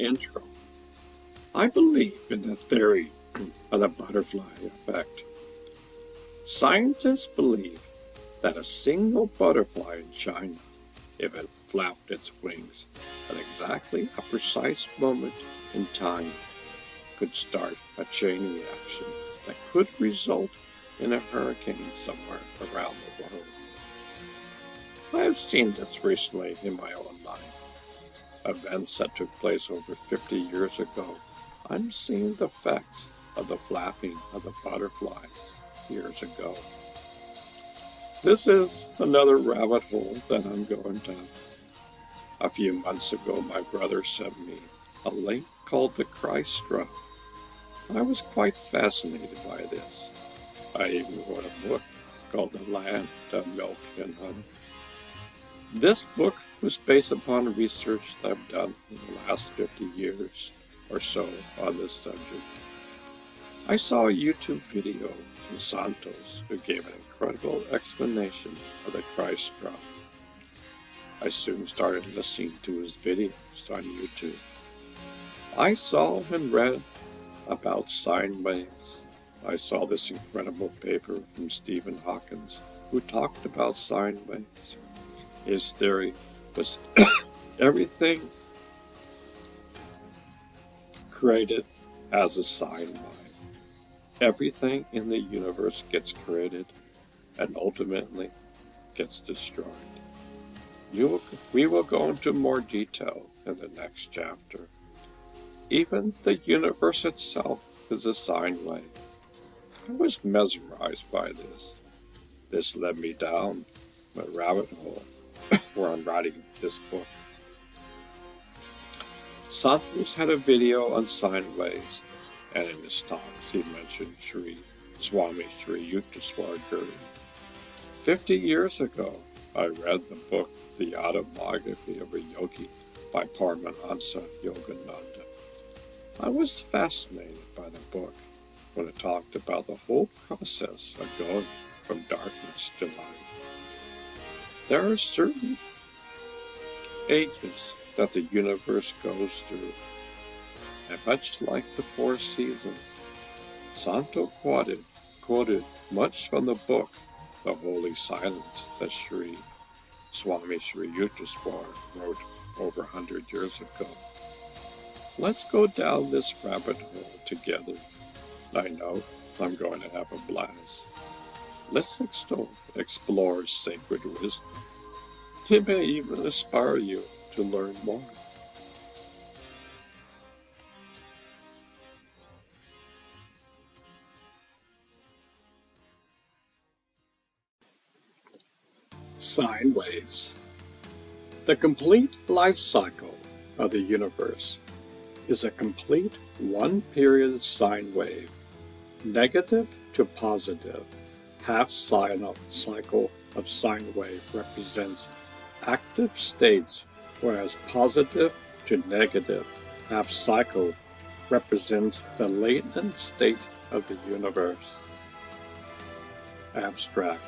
intro. I believe in the theory of the butterfly effect. Scientists believe that a single butterfly in China, if it flapped its wings at exactly a precise moment in time, could start a chain reaction that could result in a hurricane somewhere around the world. I have seen this recently in my own life. Events that took place over 50 years ago, I'm seeing the effects of the flapping of the butterfly years ago. This is another rabbit hole that I'm going down. A few months ago, my brother sent me a link called the Christ Drop. I was quite fascinated by this. I even wrote a book called The Land of Milk and Honey. This book was based upon research that I've done in the last 50 years or so on this subject. I saw a YouTube video from Santos who gave an incredible explanation of the Christ Drop. I soon started listening to his videos on YouTube. I saw and read about sine waves. I saw this incredible paper from Stephen Hawkins who talked about sine waves. His theory was everything created as a sine wave. Everything in the universe gets created and ultimately gets destroyed. We will go into more detail in the next chapter. Even the universe itself is a sine wave. I was mesmerized by this. This led me down a rabbit hole where I'm writing this book. Santos had a video on sine waves, and in his talks he mentioned Swami Sri Yukteswar Guru. 50 years ago, I read the book The Autobiography of a Yogi by Paramahansa Yogananda. I was fascinated by the book when it talked about the whole process of going from darkness to light. There are certain ages that the universe goes through, and much like the four seasons, Santo quoted much from the book The Holy Silence that Swami Sri Yukteswar wrote over 100 years ago. Let's go down this rabbit hole together. I know I'm going to have a blast. Let's explore sacred wisdom. It may even inspire you to learn more. Sine waves. The complete life cycle of the universe is a complete one-period sine wave, negative to positive. Half cycle of sine wave represents active states, whereas positive to negative half cycle represents the latent state of the universe. Abstract.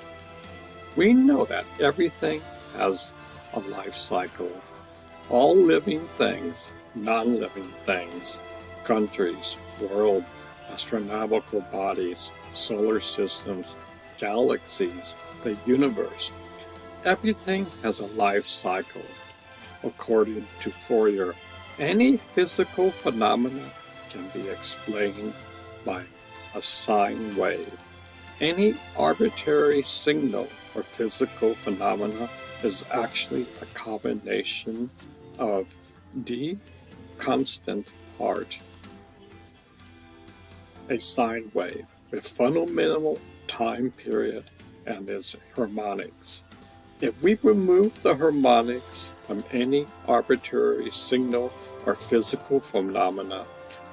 We know that everything has a life cycle. All living things, non-living things, countries, world, astronomical bodies, solar systems, galaxies, the universe. Everything has a life cycle. According to Fourier, any physical phenomena can be explained by a sine wave. Any arbitrary signal or physical phenomena is actually a combination of D constant art. A sine wave with fundamental time period and its harmonics. If we remove the harmonics from any arbitrary signal or physical phenomena,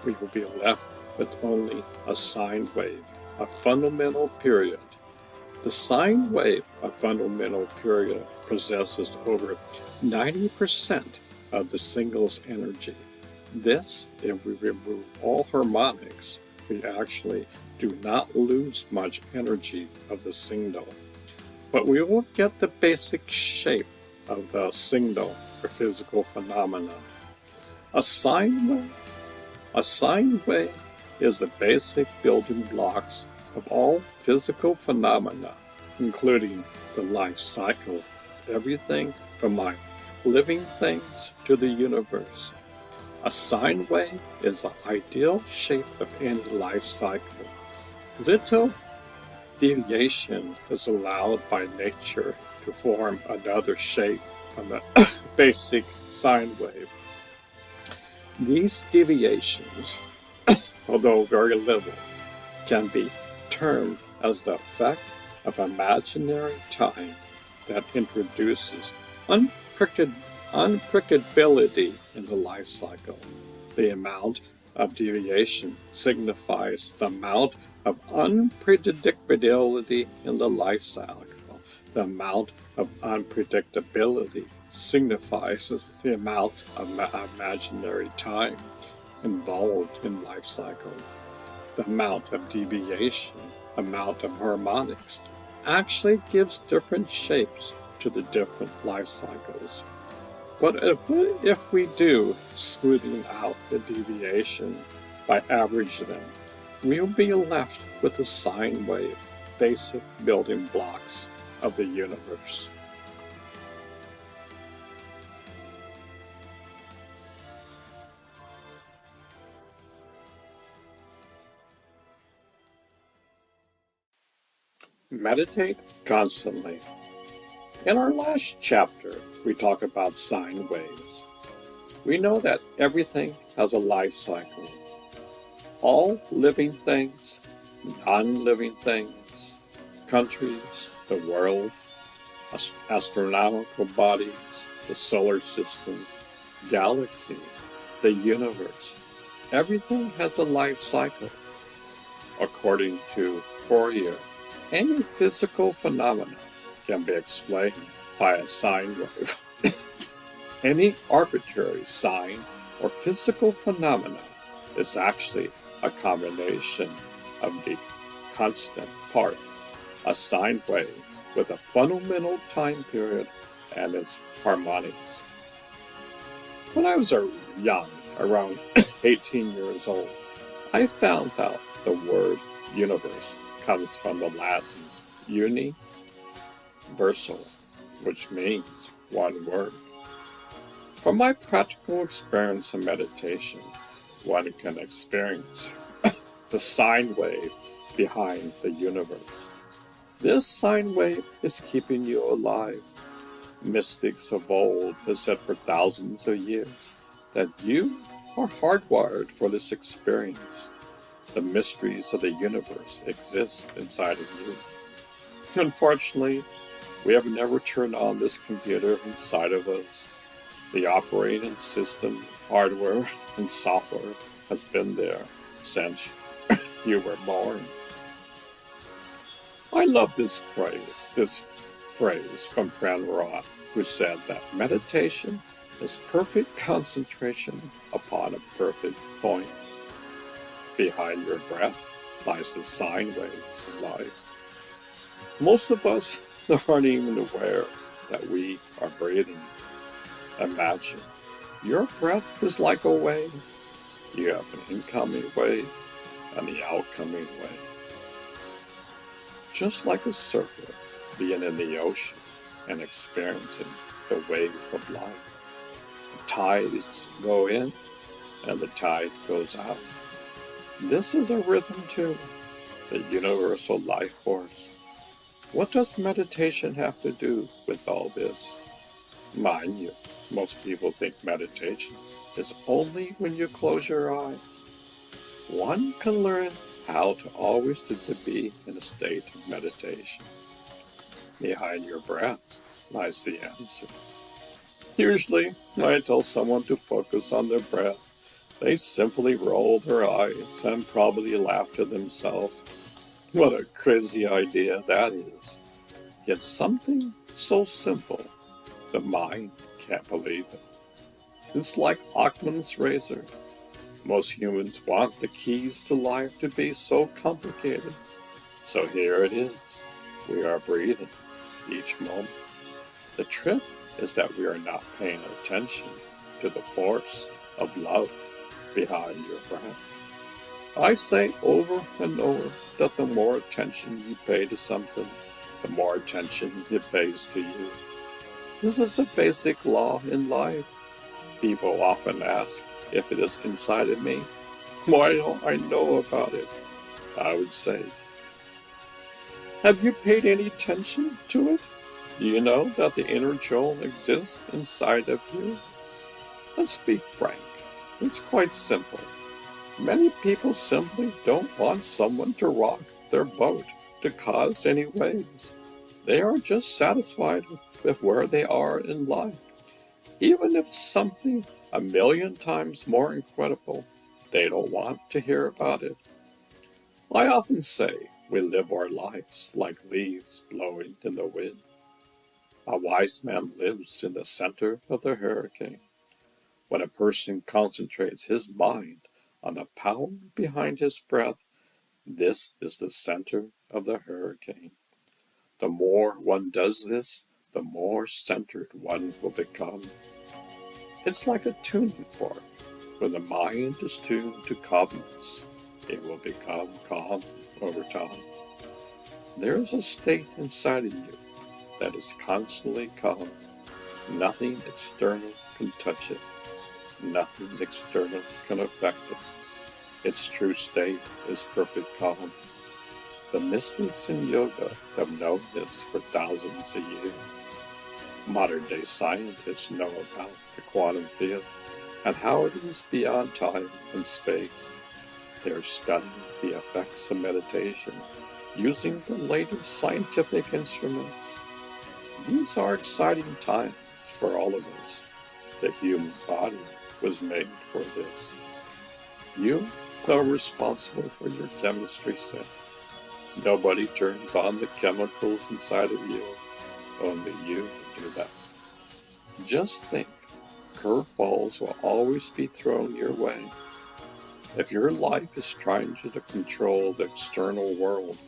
we will be left with only a sine wave, a fundamental period. The sine wave of fundamental period possesses over 90% of the single's energy. This, if we remove all harmonics, we actually do not lose much energy of the signal. But we will get the basic shape of the signal or physical phenomena. A sine wave? A sine wave is the basic building blocks of all physical phenomena, including the life cycle of everything from my living things to the universe. A sine wave is the ideal shape of any life cycle. Little deviation is allowed by nature to form another shape from the basic sine wave. These deviations, although very little, can be termed as the effect of imaginary time that introduces unpredictability in the life cycle. The amount of deviation signifies the amount of unpredictability in the life cycle. The amount of unpredictability signifies the amount of imaginary time involved in life cycle. The amount of deviation, amount of harmonics, actually gives different shapes to the different life cycles. But if we do smoothing out the deviation by averaging them, we will be left with the sine wave basic building blocks of the universe. Meditate constantly. In our last chapter, we talk about sine waves. We know that everything has a life cycle. All living things, non-living things, countries, the world, astronomical bodies, the solar system, galaxies, the universe. Everything has a life cycle. According to Fourier, any physical phenomenon can be explained by a sine wave. Any arbitrary sine or physical phenomena is actually a combination of the constant part, a sine wave with a fundamental time period and its harmonics. When I was young, around 18 years old, I found out the word universe comes from the Latin universal, which means one word. From my practical experience in meditation, one can experience the sine wave behind the universe. This sine wave is keeping you alive. Mystics of old have said for thousands of years that you are hardwired for this experience. The mysteries of the universe exist inside of you. Unfortunately, we have never turned on this computer inside of us. The operating system, hardware, and software has been there since you were born. I love this phrase from Fran Roth, who said that meditation is perfect concentration upon a perfect point. Behind your breath lies the sine waves of life. Most of us aren't even aware that we are breathing. Imagine your breath is like a wave. You have an incoming wave and the outcoming wave. Just like a surfer being in the ocean and experiencing the wave of life. The tides go in and the tide goes out. This is a rhythm too, the universal life force. What does meditation have to do with all this? Mind you, most people think meditation is only when you close your eyes. One can learn how to always to be in a state of meditation. Behind your breath lies the answer. Usually, when I tell someone to focus on their breath, they simply roll their eyes and probably laugh to themselves. What a crazy idea that is. Yet something so simple, the mind can't believe it. It's like Occam's razor. Most humans want the keys to life to be so complicated. So here it is. We are breathing each moment. The trick is that we are not paying attention to the force of love behind your brand. I say over and over that the more attention you pay to something, the more attention it pays to you. This is a basic law in life. People often ask if it is inside of me. Why don't I know about it? I would say, have you paid any attention to it? Do you know that the inner Joel exists inside of you? Let's be frank. It's quite simple. Many people simply don't want someone to rock their boat, to cause any waves. They are just satisfied with where they are in life. Even if it's something a million times more incredible, they don't want to hear about it. I often say we live our lives like leaves blowing in the wind. A wise man lives in the center of the hurricane. When a person concentrates his mind on the power behind his breath, this is the center of the hurricane. The more one does this, the more centered one will become. It's like a tuning fork. When the mind is tuned to calmness, it will become calm over time. There is a state inside of you that is constantly calm. Nothing external can touch it. Nothing external can affect it. Its true state is perfect calm. The mystics in yoga have known this for thousands of years. Modern-day scientists know about the quantum field and how it is beyond time and space. They are studying the effects of meditation using the latest scientific instruments. These are exciting times for all of us. The human body was made for this. You are responsible for your chemistry set. Nobody turns on the chemicals inside of you. Only you do that. Just think, curveballs will always be thrown your way. If your life is trying to control the external world,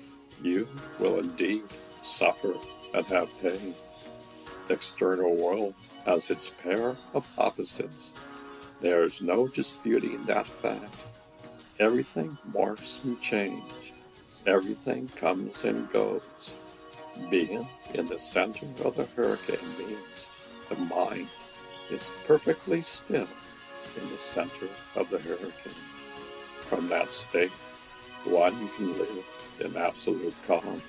you will indeed suffer and have pain. The external world has its pair of opposites. There is no disputing that fact. Everything morphs and changes. Everything comes and goes. Being in the center of the hurricane means the mind is perfectly still in the center of the hurricane. From that state, one can live in absolute calm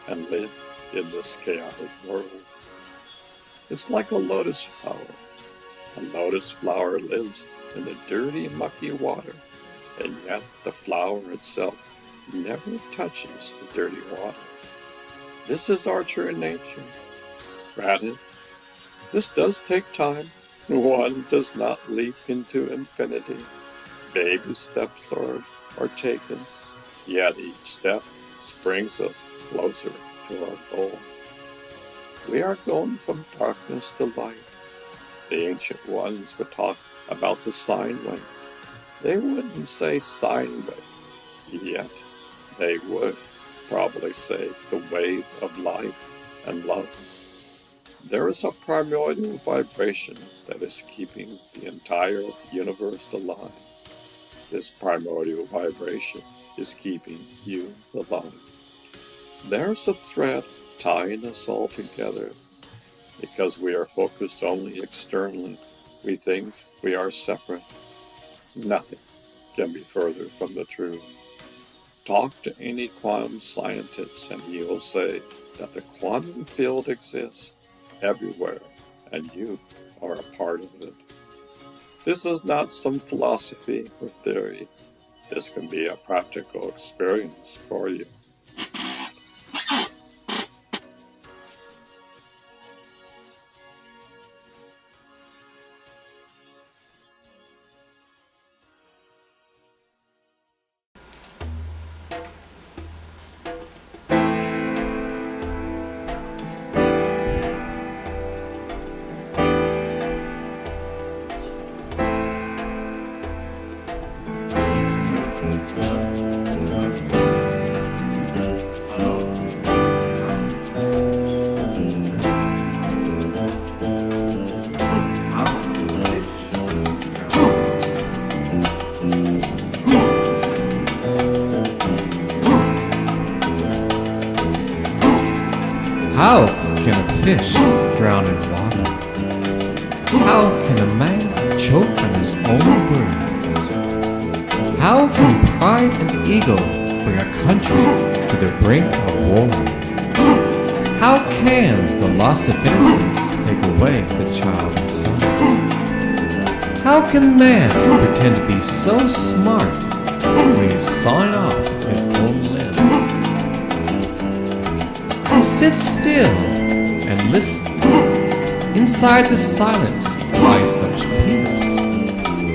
and live in this chaotic world. It's like a lotus flower. A lotus flower lives in the dirty, mucky water, and yet the flower itself never touches the dirty water. This is our true nature. Granted, this does take time. One does not leap into infinity. Baby steps are taken, yet each step brings us closer to our goal. We are going from darkness to light. The ancient ones would talk about the sine wave. They wouldn't say sine wave, yet they would probably say the wave of life and love. There is a primordial vibration that is keeping the entire universe alive. This primordial vibration is keeping you alive. There's a thread tying us all together. Because we are focused only externally, we think we are separate. Nothing can be further from the truth. Talk to any quantum scientist and he will say that the quantum field exists everywhere and you are a part of it. This is not some philosophy or theory. This can be a practical experience for you. fish drown in water? How can a man choke on his own words? How can pride and ego bring a country to the brink of war? How can the loss of innocence take away the child inside? How can man pretend to be so smart when he's sawing off his own limbs? Sit still and listen. Inside the silence lies such peace.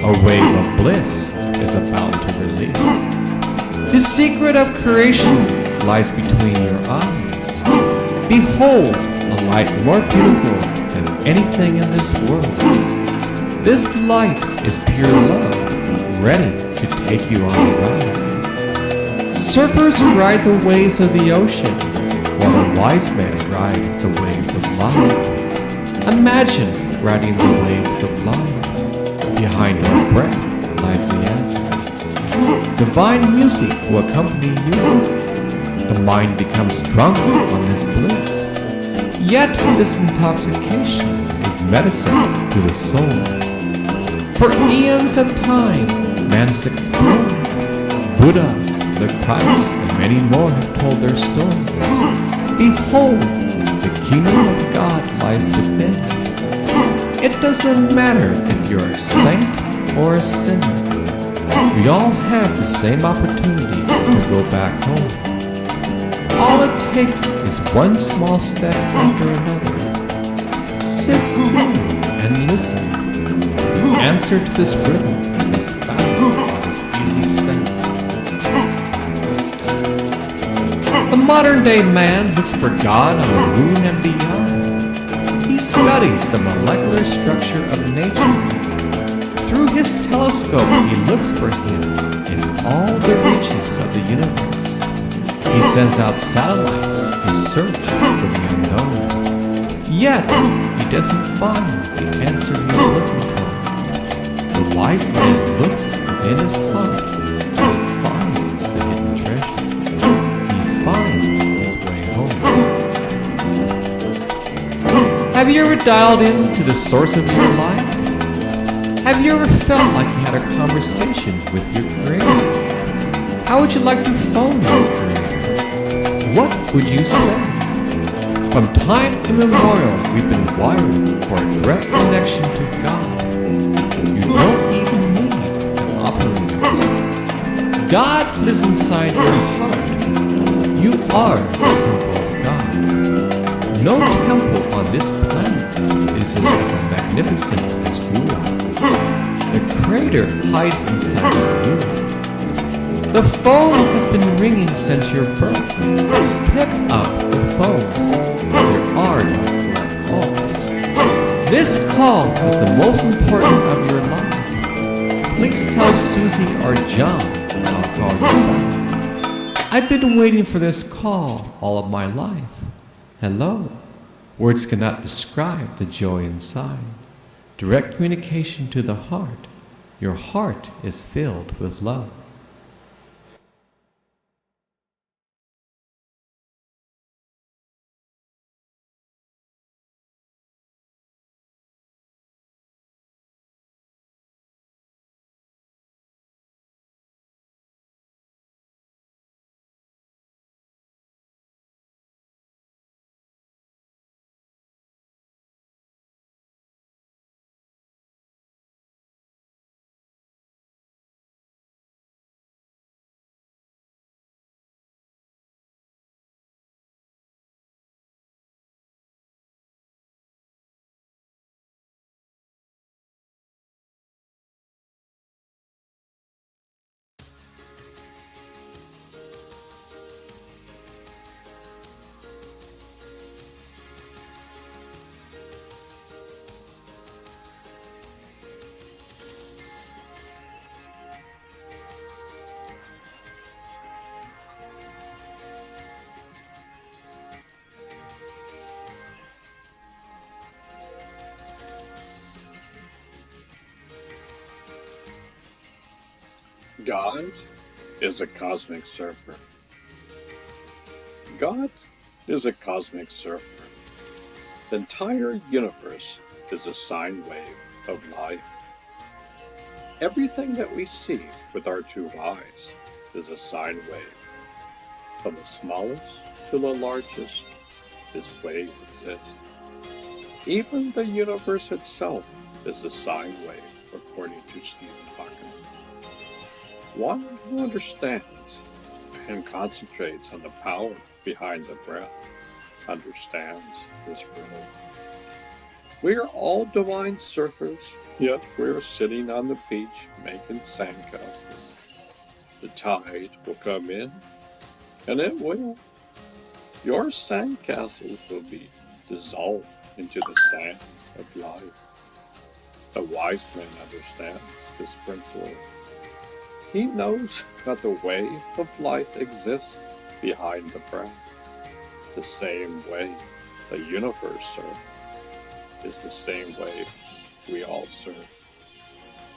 A wave of bliss is about to release. The secret of creation lies between your eyes. Behold, a light more beautiful than anything in this world. This light is pure love, ready to take you on a ride. Surfers ride the waves of the ocean, while the wise men ride the waves of love. Imagine riding the waves of love. Behind your breath lies the answer. Divine music will accompany you. The mind becomes drunk on this bliss. Yet this intoxication is medicine to the soul. For eons of time, man has explored. Buddha, the Christ, and many more have told their story. Behold, the kingdom of God lies within. It doesn't matter if you're a saint or a sinner. We all have the same opportunity to go back home. All it takes is one small step after another. Sit still and listen. The answer to this riddle is found on this easy step. The modern day man looks for God on the moon and beyond. He studies the molecular structure of nature. Through his telescope he looks for him in all the reaches of the universe. He sends out satellites to search for the unknown. Yet, he doesn't find the answer he's looking for. The wise man looks within his heart and finds the hidden treasure. He finds his way home. Have you ever dialed in to the source of your life? Have you ever felt like you had a conversation with your Creator? How would you like to phone your Creator? What would you say? From time immemorial, we've been wired for a direct connection to God. You don't even need an operator. God lives inside your heart. You are the temple of God. No temple on this planet is as magnificent as you are. The Creator hides inside of you. The phone has been ringing since your birth. Pick up the phone. There are no black calls. This call is the most important of your life. Please tell Susie or John and I'll call you back. I've been waiting for this call all of my life. Hello. Words cannot describe the joy inside. Direct communication to the heart. Your heart is filled with love. God is a cosmic surfer. God is a cosmic surfer. The entire universe is a sine wave of life. Everything that we see with our two eyes is a sine wave. From the smallest to the largest, this wave exists. Even the universe itself is a sine wave, according to Stephen Hawking. One who understands and concentrates on the power behind the breath understands this riddle. We are all divine surfers, yet we are sitting on the beach making sandcastles. The tide will come in, and it will. Your sandcastles will be dissolved into the sand of life. The wise man understands this principle. He knows that the wave of life exists behind the breath. The same way the universe serves is the same way we all serve.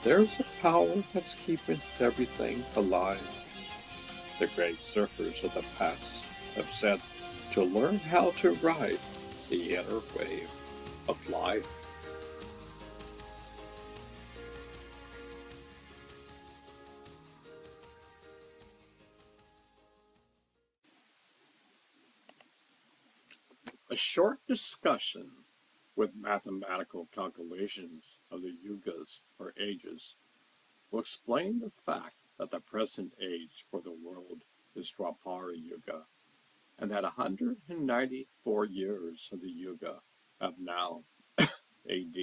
There's a power that's keeping everything alive. The great surfers of the past have said to learn how to ride the inner wave of life. A short discussion with mathematical calculations of the yugas or ages will explain the fact that the present age for the world is Dwapara Yuga, and that 194 years of the Yuga have now, AD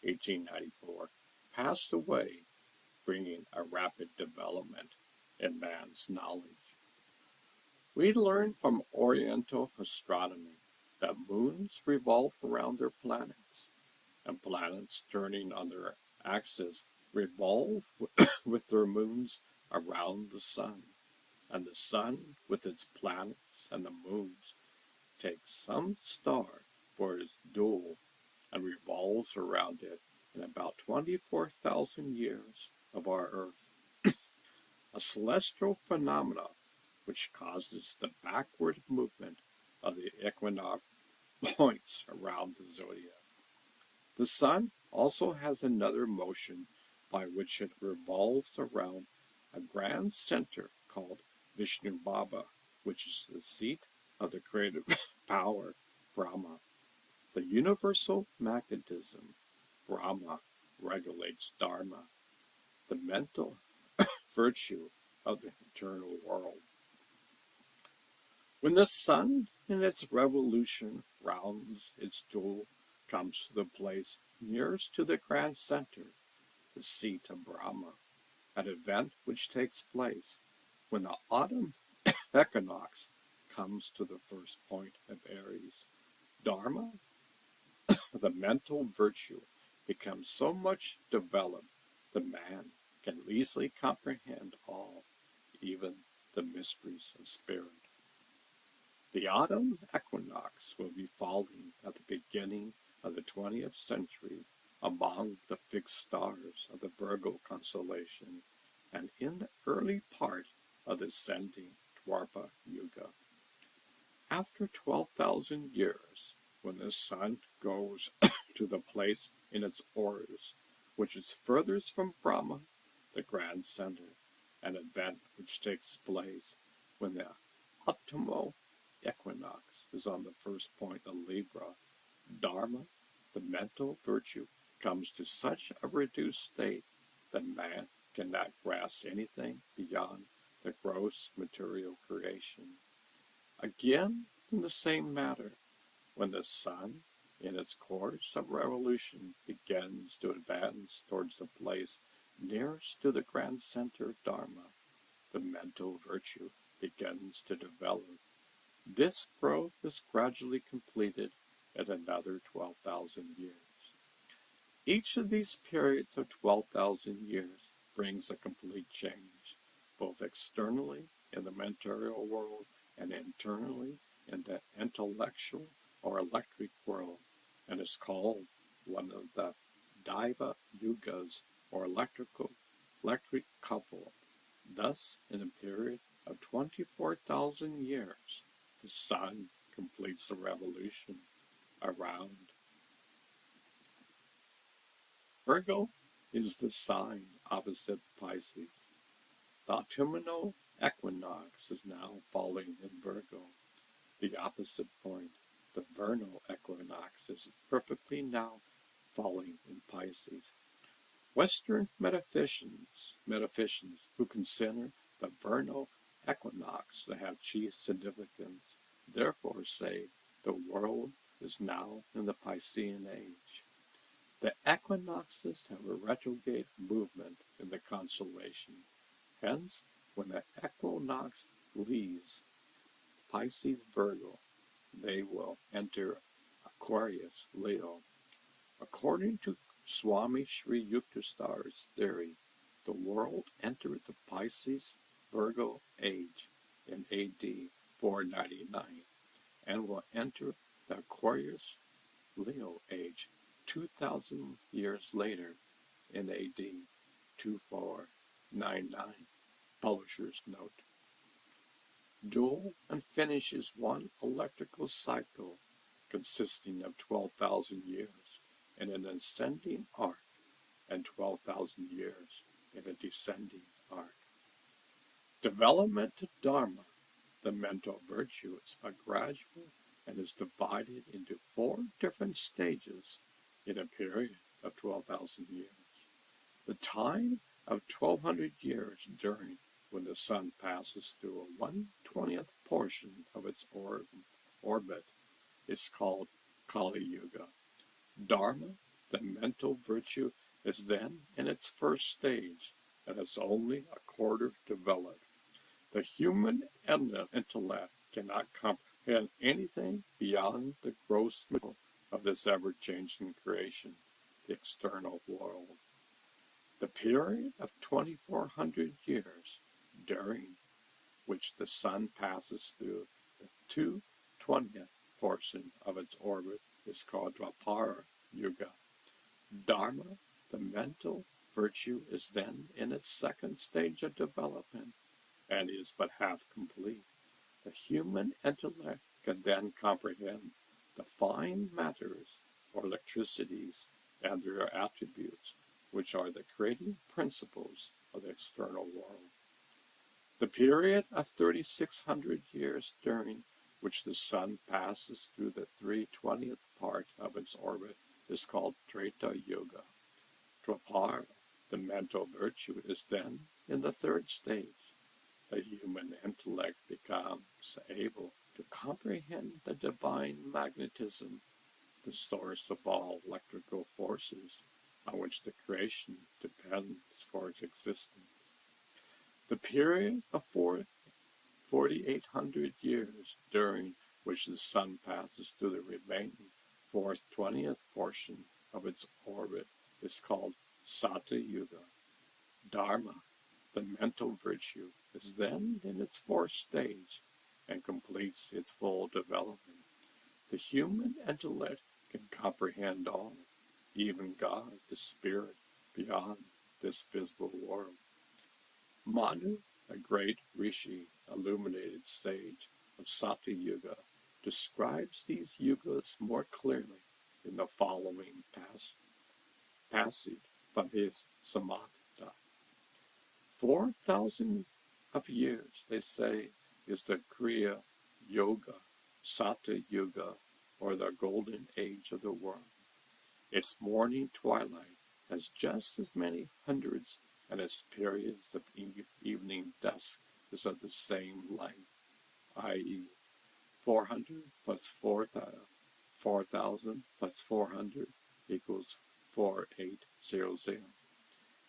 1894, passed away, bringing a rapid development in man's knowledge. We learn from Oriental astronomy that moons revolve around their planets, and planets turning on their axis revolve with their moons around the sun, and the sun with its planets and the moons takes some star for its dual and revolves around it in about 24,000 years of our Earth, a celestial phenomena which causes the backward movement of the equinox points around the zodiac. The sun also has another motion by which it revolves around a grand center called Vishnu Baba, which is the seat of the creative power, Brahma. The universal magnetism, Brahma, regulates Dharma, the mental virtue of the eternal world. When the sun in its revolution rounds its dual comes to the place nearest to the grand center, the seat of Brahma, an event which takes place when the autumn equinox comes to the first point of Aries. Dharma, the mental virtue, becomes so much developed that man can easily comprehend all, even the mysteries of spirit. The autumn equinox will be falling at the beginning of the 20th century among the fixed stars of the Virgo constellation and in the early part of the ascending Dwapara Yuga. After 12,000 years, when the sun goes to the place in its orbit which is furthest from Brahma, the grand center, an event which takes place when the autumnal equinox is on the first point of Libra, Dharma, the mental virtue, comes to such a reduced state that man cannot grasp anything beyond the gross material creation. Again, in the same matter, when the sun, in its course of revolution, begins to advance towards the place nearest to the grand center of Dharma, the mental virtue begins to develop. This growth is gradually completed at another 12,000 years. Each of these periods of 12,000 years brings a complete change, both externally in the material world and internally in the intellectual or electric world, and is called one of the Daiva Yugas or electric couple. Thus, in a period of 24,000 years, the sun completes the revolution, around. Virgo is the sign opposite Pisces. The autumnal equinox is now falling in Virgo. The opposite point, the vernal equinox, is perfectly now falling in Pisces. Western metaphysicians who consider the vernal equinox to have chief significance, therefore say the world is now in the Piscean age. The equinoxes have a retrograde movement in the constellation. Hence, when the equinox leaves Pisces Virgo, they will enter Aquarius Leo. According to Swami Sri Yukteswar's theory, the world entered the Pisces Virgo age in AD 499 and will enter the Aquarius Leo age 2,000 years later in AD 2499. Publisher's note. Dual and finishes one electrical cycle consisting of 12,000 years in an ascending arc and 12,000 years in a descending arc. Development of Dharma, the mental virtue, is but gradual and is divided into 4 different stages in a period of 12,000 years. The time of 1,200 years during when the sun passes through a 1/20th portion of its orbit is called Kali Yuga. Dharma, the mental virtue, is then in its first stage and is only a quarter developed. The human intellect cannot comprehend anything beyond the gross middle of this ever-changing creation, the external world. The period of 2,400 years, during which the sun passes through the 2/20th portion of its orbit, is called Dwapara Yuga. Dharma, the mental virtue, is then in its second stage of development and is but half complete. The human intellect can then comprehend the fine matters or electricities and their attributes, which are the creating principles of the external world. The period of 3,600 years during which the sun passes through the 3/20th part of its orbit is called Treta Yuga. Dwapara, the mental virtue, is then in the third stage. The human intellect becomes able to comprehend the divine magnetism, the source of all electrical forces on which the creation depends for its existence. The period of 4,800 years during which the sun passes through the remaining 4/20th portion of its orbit is called Sata Yuga. Dharma, the mental virtue, is then in its fourth stage and completes its full development. The human intellect can comprehend all, even God, the spirit, beyond this visible world. Manu, a great rishi, illuminated sage of Sata Yuga, describes these yugas more clearly in the following passage from his Samhita. 4,000 of years, they say, is the Kriya Yoga, Sata Yuga, or the golden age of the world. Its morning twilight has just as many hundreds, and its periods of evening dusk is of the same length, i.e., 400 plus 4,000 plus 400 equals 4,800.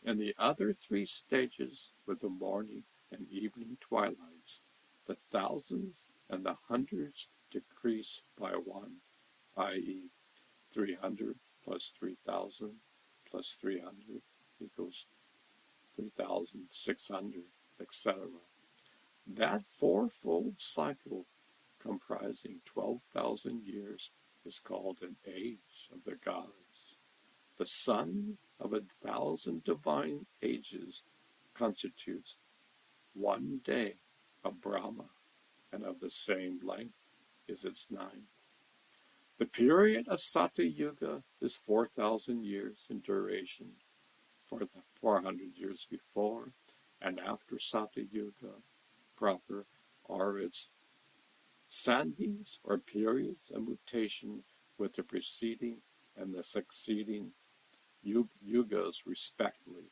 In the other 3 stages, with the morning and evening twilights, the thousands and the hundreds decrease by 1, i.e., 300 plus 3,000 plus 300 equals 3,600, etc. That 4-fold cycle, comprising 12,000 years, is called an age of the gods. The sun of 1,000 divine ages constitutes 1 day of Brahma, and of the same length is its 9th. The period of Satya Yuga is 4,000 years in duration, for the 400 years before and after Satya Yuga proper are its sandhis, or periods of mutation with the preceding and the succeeding yugas respectively.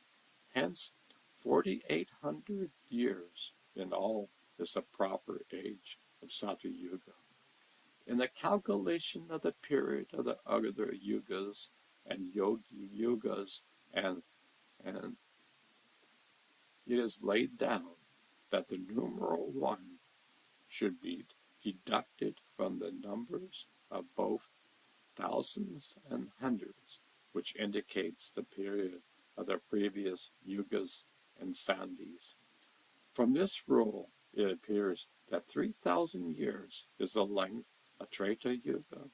Hence, 4,800 years in all is the proper age of Satya Yuga. In the calculation of the period of the other yugas and yogi yugas, and it is laid down that the numeral 1 should be deducted from the numbers of both thousands and hundreds, which indicates the period of the previous yugas and sandhis. From this rule, it appears that 3,000 years is the length of Treta Yuga,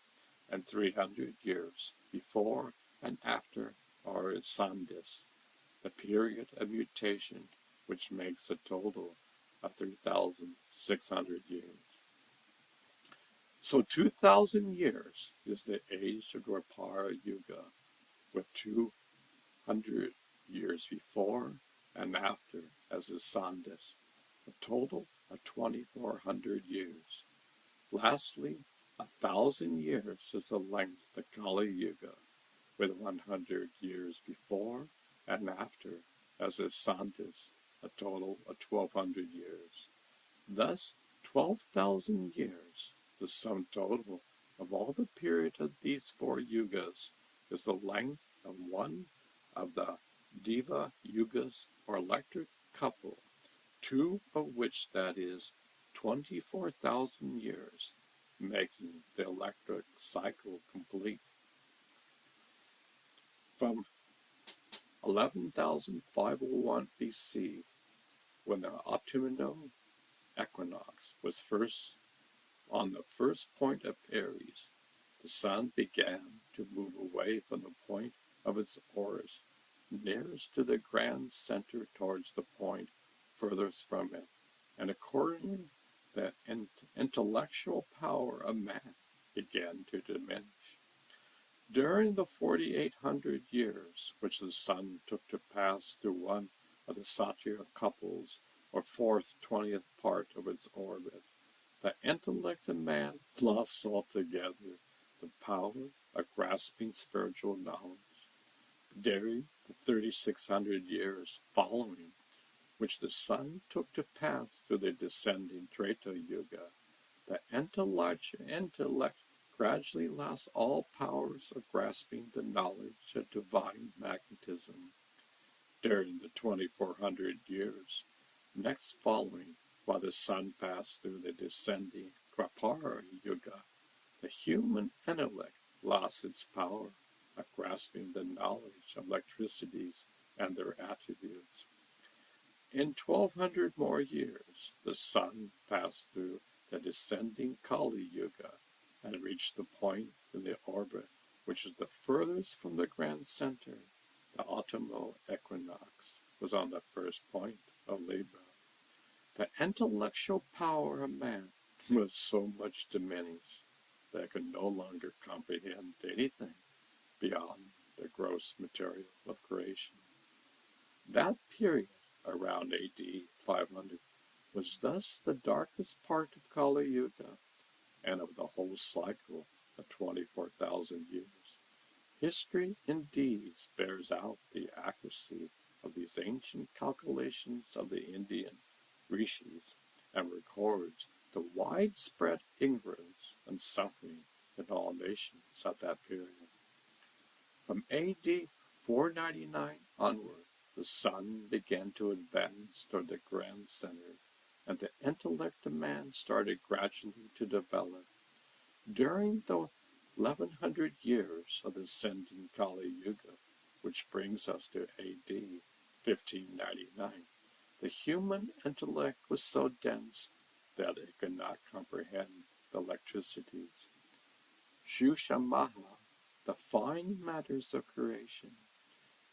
and 300 years before and after are its sandhis, the period of mutation, which makes a total of 3,600 years. So 2,000 years is the age of Dwapara Yuga, with 200 years before and after as the sandhis, a total of 2,400 years. Lastly, 1,000 years is the length of Kali Yuga, with 100 years before and after as the sandhis, a total of 1,200 years. Thus, 12,000 years, the sum total of all the period of these 4 yugas, is the length of one of the Deva yugas, or electric couple, 2 of which, that is, 24,000 years, making the electric cycle complete. From 11,501 BC, when the autumnal equinox was first on the first point of Aries, the sun began to move away from the point of its orbit nearest to the grand center towards the point furthest from it, and accordingly the intellectual power of man began to diminish. During the 4,800 years which the sun took to pass through one of the Satya couples, or 4/20th part of its orbit, the intellect of man lost altogether the power of grasping spiritual knowledge. During the 3,600 years following, which the sun took to pass through the descending Treta Yuga, the intellect gradually lost all powers of grasping the knowledge of divine magnetism. During the 2,400 years next following, while the sun passed through the descending Dwapara Yuga, the human intellect lost its power of grasping the knowledge of electricities and their attributes. In 1,200 more years, the sun passed through the descending Kali Yuga and reached the point in the orbit which is the furthest from the grand center. The autumnal equinox was on the first point of Libra. The intellectual power of man was so much diminished that it could no longer comprehend anything beyond the gross material of creation. That period, around AD 500, was thus the darkest part of Kali Yuga and of the whole cycle of 24,000 years. History indeed bears out the accuracy of these ancient calculations of the Indian rishis and records the widespread ignorance and suffering in all nations at that period. From AD 499 onward, the sun began to advance toward the grand center, and the intellect of man started gradually to develop. During the 1,100 years of the ascending Kali Yuga, which brings us to AD 1599, the human intellect was so dense that it could not comprehend the electricities. Shushamaha, the fine matters of creation.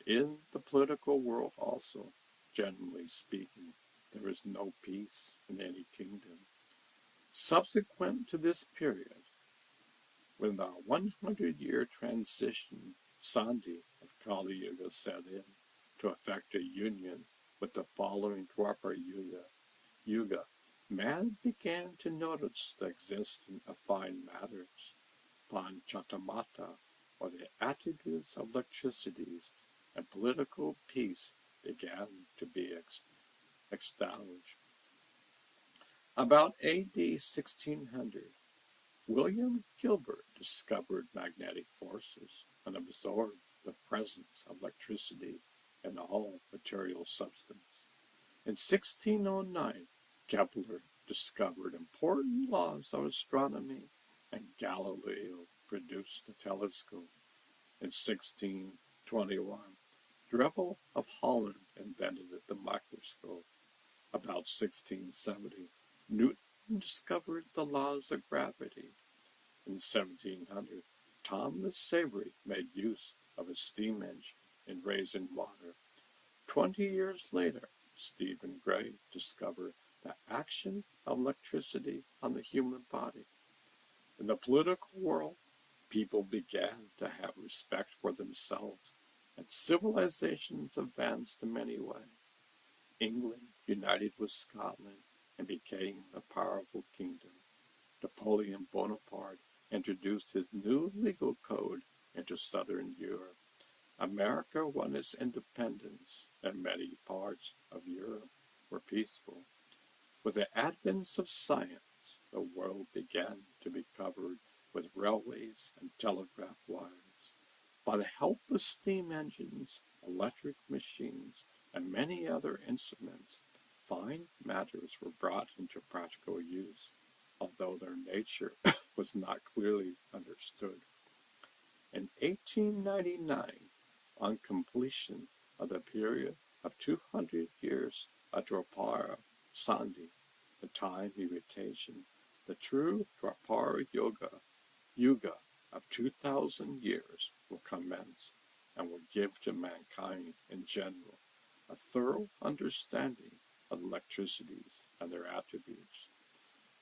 In the political world also, generally speaking, there is no peace in any kingdom. Subsequent to this period, When the 100-year transition Sandhi of Kali Yuga set in to effect a union with the following Dwapara Yuga, man began to notice the existence of fine matters, Panchatamata, or the attributes of electricities, and political peace began to be established. About AD 1600, William Gilbert discovered magnetic forces and absorbed the presence of electricity in all material substance. In 1609, Kepler discovered important laws of astronomy, and Galileo produced the telescope. In 1621, Drebbel of Holland invented the microscope. About 1670, Newton discovered the laws of gravity. In 1700, Thomas Savery made use of a steam engine in raising water. 20 years later, Stephen Gray discovered the action of electricity on the human body. In the political world, people began to have respect for themselves, and civilizations advanced in many ways. England united with Scotland and became a powerful kingdom. Napoleon Bonaparte introduced his new legal code into southern Europe. America won its independence, and many parts of Europe were peaceful. With the advent of science, the world began to be covered with railways and telegraph wires. By the help of steam engines, electric machines, and many other instruments, fine matters were brought into practical use, although their nature was not clearly understood. In 1899, on completion of the period of 200 years of Dwapara Sandhi, the time of mutation, the true Dwapara Yuga of 2,000 years will commence and will give to mankind in general a thorough understanding of electricities and their attributes.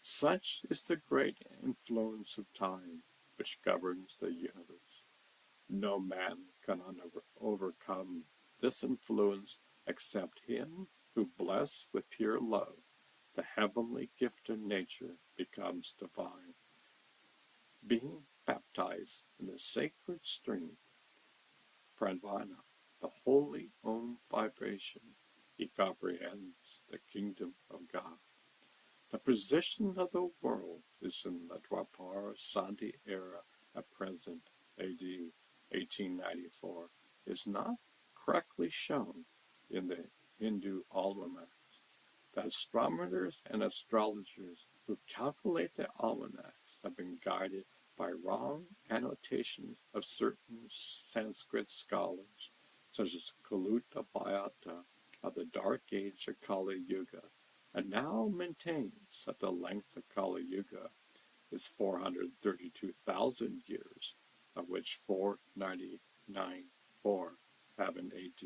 Such is the great influence of time which governs the universe. No man can overcome this influence except him who, blessed with pure love, the heavenly gift of nature, becomes divine. Being baptized in the sacred stream, Pranvana, the holy Om vibration, he comprehends the kingdom of God. The position of the world is in the Dwapara Sandhi era at present, AD 1894, is not correctly shown in the Hindu almanacs. The astronomers and astrologers who calculate the almanacs have been guided by wrong annotations of certain Sanskrit scholars, such as Kaluta Bhatta of the Dark Age of Kali Yuga, and now maintains that the length of Kali Yuga is 432,000 years, of which 499.4 have in AD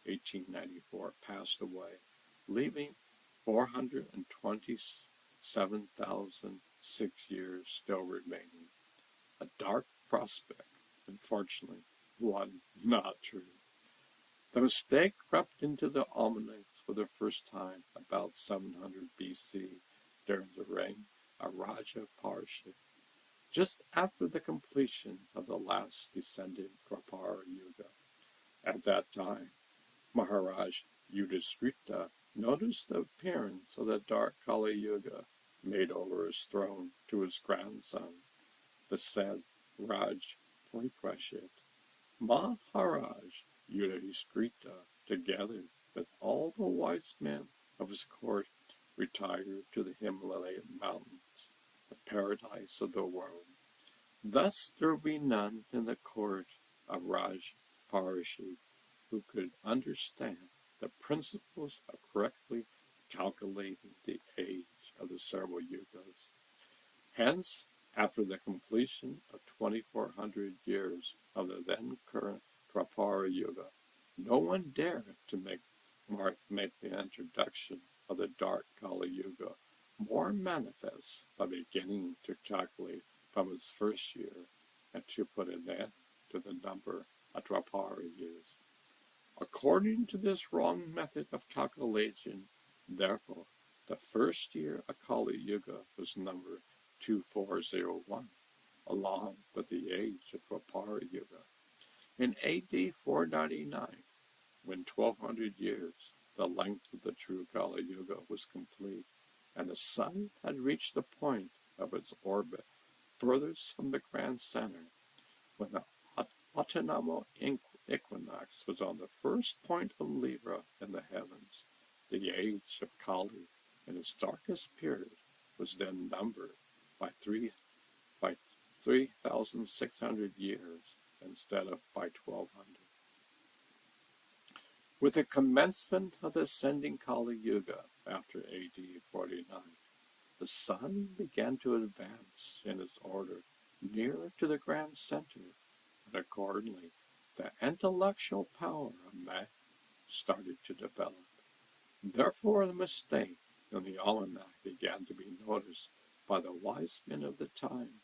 1894 passed away, leaving 427,006 years still remaining. A dark prospect, unfortunately, one not true. The mistake crept into the almanacs for the first time about 700 BC during the reign of Raja Parshid, just after the completion of the last descendant Dwapara Yuga. At that time, Maharaj Yudhishthira noticed the appearance of the dark Kali Yuga made over his throne to his grandson, the said Raj Parishit. Maharaj Yudhishthira, together with all the wise men of his court, retired to the Himalayan mountains, the paradise of the world. Thus there will be none in the court of Raj Parishit who could understand the principles of correctly calculating the age of the several yugas. Hence, after the completion of 2,400 years of the then current Dwapara Yuga, no one dared to make the introduction of the dark Kali Yuga more manifest by beginning to calculate from its first year and to put an end to the number of Dwapara years. According to this wrong method of calculation, therefore, the first year of Kali Yuga was numbered 2401, along with the age of Dwapara Yuga. In AD 499, when 1200 years, the length of the true Kali Yuga, was complete, and the sun had reached the point of its orbit furthest from the grand center, when the autumnal equinox was on the first point of Libra in the heavens, the age of Kali, in its darkest period, was then numbered by 3,600 years instead of by 1,200. With the commencement of the ascending Kali Yuga after AD 49, the sun began to advance in its order nearer to the grand center, and accordingly the intellectual power of man started to develop. Therefore the mistake in the almanac began to be noticed by the wise men of the time,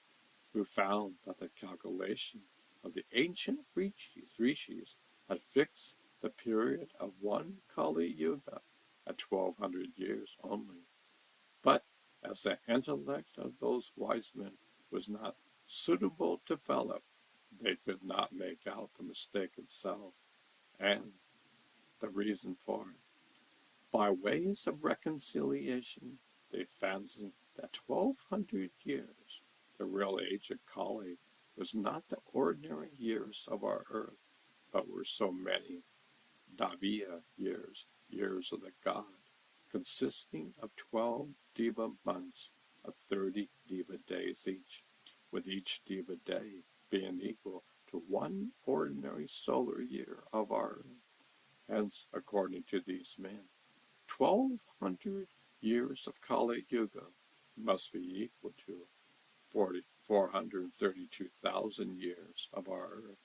who found that the calculation of the ancient rishis had fixed the period of one Kali Yuga at 1,200 years only. But as the intellect of those wise men was not suitable to develop, they could not make out the mistake itself and the reason for it. By ways of reconciliation, they fancied that 1,200 years, the real age of Kali, was not the ordinary years of our earth, but were so many Daviya years, years of the god, consisting of 12 Deva months of 30 Deva days each, with each Deva day being equal to one ordinary solar year of our earth. Hence, according to these men, 1,200 years of Kali Yuga must be equal to 432,000 years of our earth.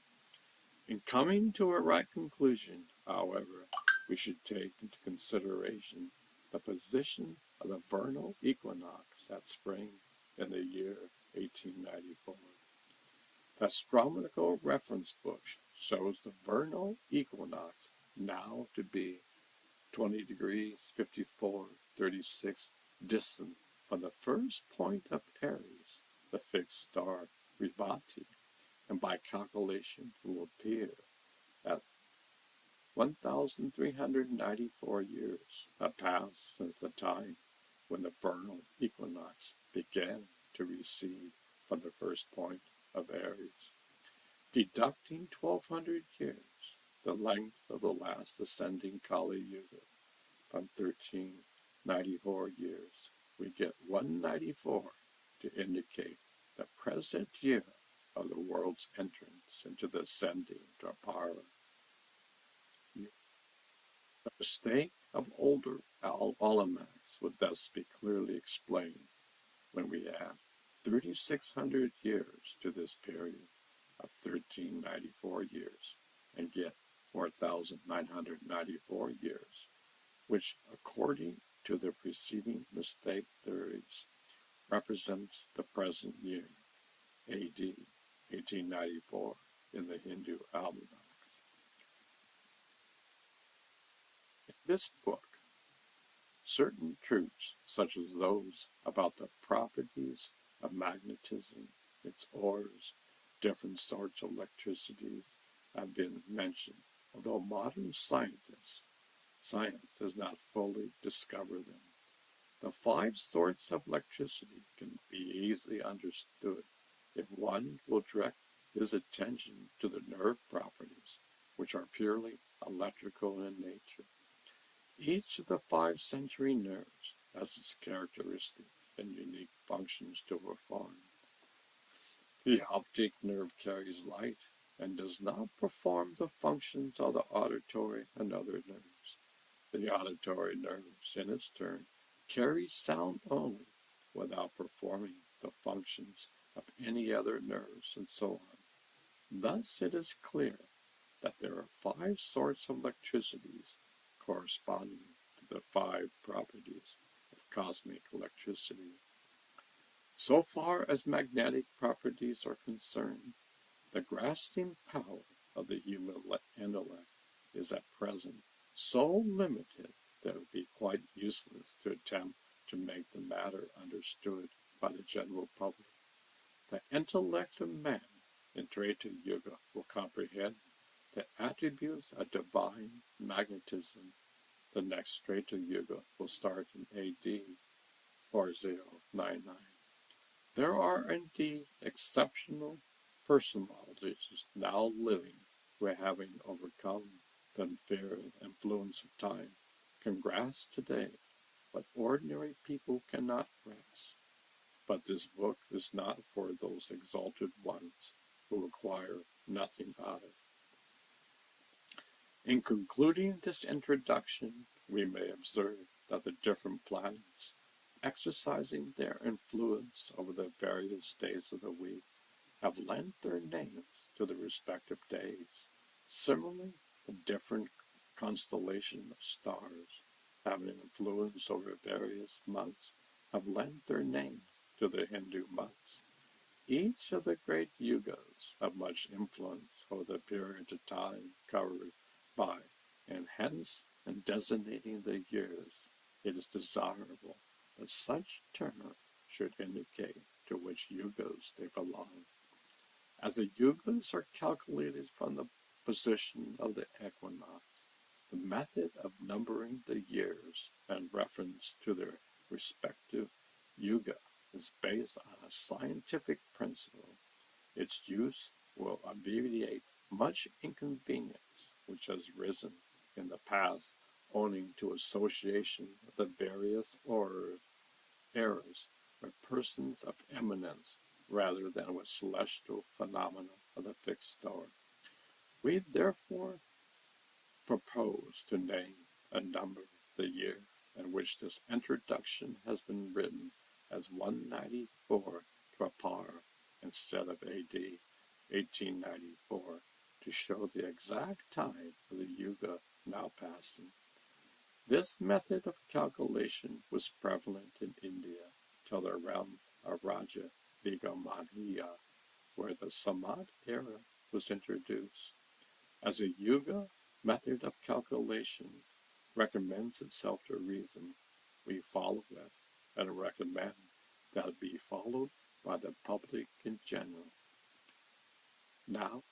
In coming to a right conclusion, however, we should take into consideration the position of the vernal equinox at spring in the year 1894. The astronomical reference book shows the vernal equinox now to be 20 degrees 54:36 distant from the first point of Aries, the fixed star Revati, and by calculation it will appear that 1,394 years have passed since the time when the vernal equinox began to recede from the first point of Aries. Deducting 1,200 years, the length of the last ascending Kali Yuga, from 1,394 years, we get 194 to indicate the present year of the world's entrance into the ascending Dwapara. The mistake of older almanacs would thus be clearly explained when we add 3,600 years to this period of 1,394 years and get 4,994 years, which, according to the preceding mistake theories, represents the present year, AD 1894, in the Hindu almanacs. In this book, certain truths, such as those about the properties of magnetism, its ores, different sorts of electricities, have been mentioned, although modern science does not fully discover them. The 5 sorts of electricity can be easily understood if one will direct his attention to the nerve properties, which are purely electrical in nature. Each of the 5 sensory nerves has its characteristic and unique functions to perform. The optic nerve carries light and does not perform the functions of the auditory and other nerves. The auditory nerves, in its turn, carry sound only, without performing the functions of any other nerves, and so on. Thus it is clear that there are 5 sorts of electricities corresponding to the 5 properties of cosmic electricity. So far as magnetic properties are concerned, the grasping power of the human intellect is at present so limited that it would be quite useless to attempt to make the matter understood by the general public. The intellect of man in Treta Yuga will comprehend the attributes of divine magnetism. The next Treta Yuga will start in AD 4099. There are indeed exceptional personalities now living who, having overcome the unfair influence of time, can grasp today what ordinary people cannot grasp. But this book is not for those exalted ones who require nothing out of it. In concluding this introduction, we may observe that the different planets, exercising their influence over the various days of the week, have lent their names to the respective days. Similarly, the different constellation of stars, having an influence over various months, have lent their names to the Hindu months. Each of the great yugas have much influence over the period of time covered by, and hence in designating the years, it is desirable that such term should indicate to which yugas they belong. As the yugas are calculated from the position of the equinox, the method of numbering the years in reference to their respective yuga is based on a scientific principle. Its use will alleviate much inconvenience which has risen in the past owing to association of the various eras with persons of eminence rather than with celestial phenomena of the fixed star. We therefore propose to name and number the year in which this introduction has been written as 194 Dwapara instead of AD 1894 to show the exact time of the Yuga now passing. This method of calculation was prevalent in India till the realm of Raja Vigamadhiya, where the Samad era was introduced. As a Yuga method of calculation recommends itself to reason, we follow it and recommend that it be followed by the public in general. Now,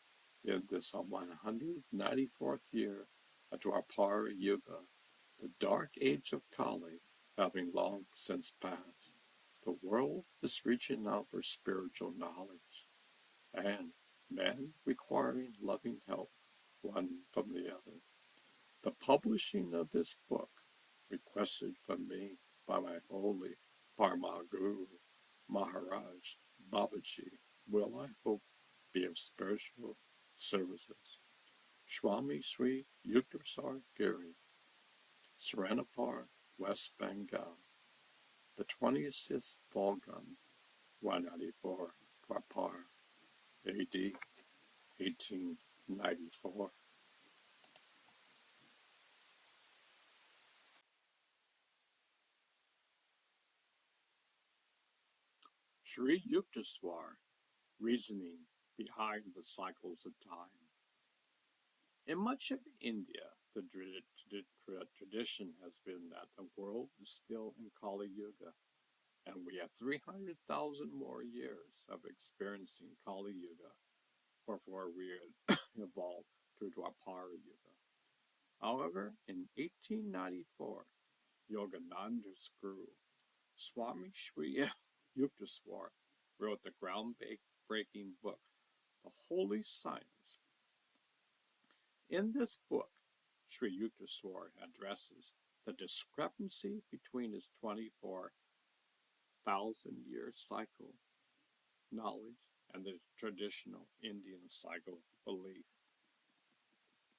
in this 194th year of Dwapara Yuga, the dark age of Kali having long since passed, the world is reaching out for spiritual knowledge, and men requiring loving help one from the other. The publishing of this book, requested from me by my holy Parma Guru, Maharaj Babaji, will, I hope, be of spiritual services. Swami Sri Yukteswar Giri, Saranapur, West Bengal, the 26th Vulcan, 194, Dwapar, AD 1894. Sri Yukteswar, reasoning behind the cycles of time. In much of India, the tradition has been that the world is still in Kali Yuga, and we have 300,000 more years of experiencing Kali Yuga before we evolve to Dwapara Yuga. However, in 1894, Yogananda's guru, Swami Sri Yukteswar, wrote the groundbreaking book, The Holy Science. In this book, Sri Yukteswar addresses the discrepancy between his 24,000-year cycle knowledge and the traditional Indian cycle belief.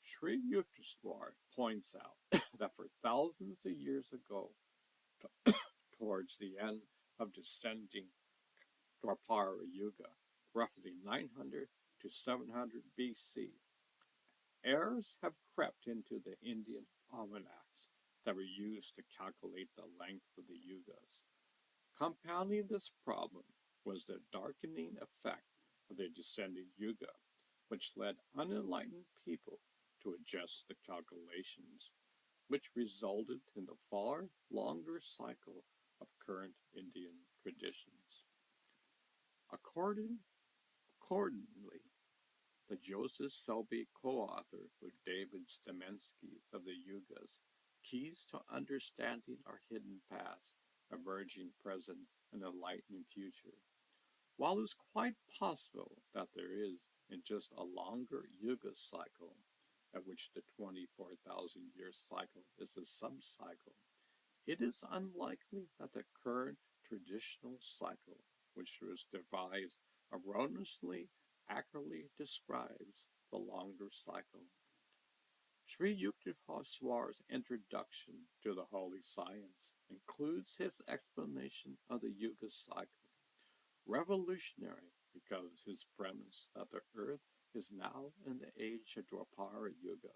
Sri Yukteswar points out that for thousands of years ago, towards the end of descending Dwapara Yuga, roughly 900 to 700 BC, errors have crept into the Indian almanacs that were used to calculate the length of the yugas. Compounding this problem was the darkening effect of the descending yuga, which led unenlightened people to adjust the calculations, which resulted in the far longer cycle of current Indian traditions. Accordingly, the Joseph Selby co-author with David Stemensky of the Yugas, Keys to Understanding Our Hidden Past, Emerging Present, and Enlightening Future. While it's quite possible that there is, in just a longer Yuga cycle, at which the 24,000 year cycle is a sub-cycle, it is unlikely that the current traditional cycle, which was devised erroneously, accurately describes the longer cycle. Sri Yukteswar's introduction to the holy science includes his explanation of the Yuga cycle, revolutionary because his premise that the earth is now in the age of Dwapara Yuga,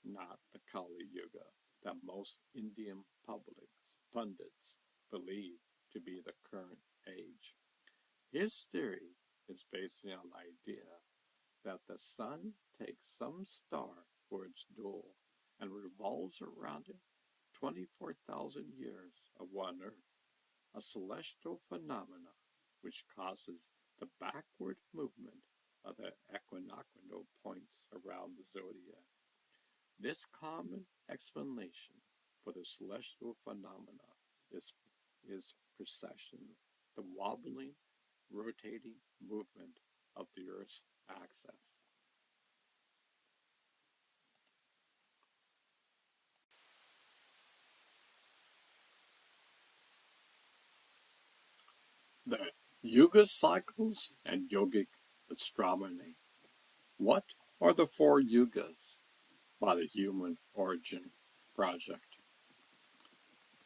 not the Kali Yuga that most Indian pundits believe to be the current age. His theory is based on the idea that the sun takes some star for its dual and revolves around it 24,000 years of one Earth, a celestial phenomena which causes the backward movement of the equinoctial points around the zodiac. This common explanation for the celestial phenomena is precession, the wobbling, rotating movement of the Earth's axis. The Yuga cycles and yogic astronomy. What are the four yugas by the Human Origin Project?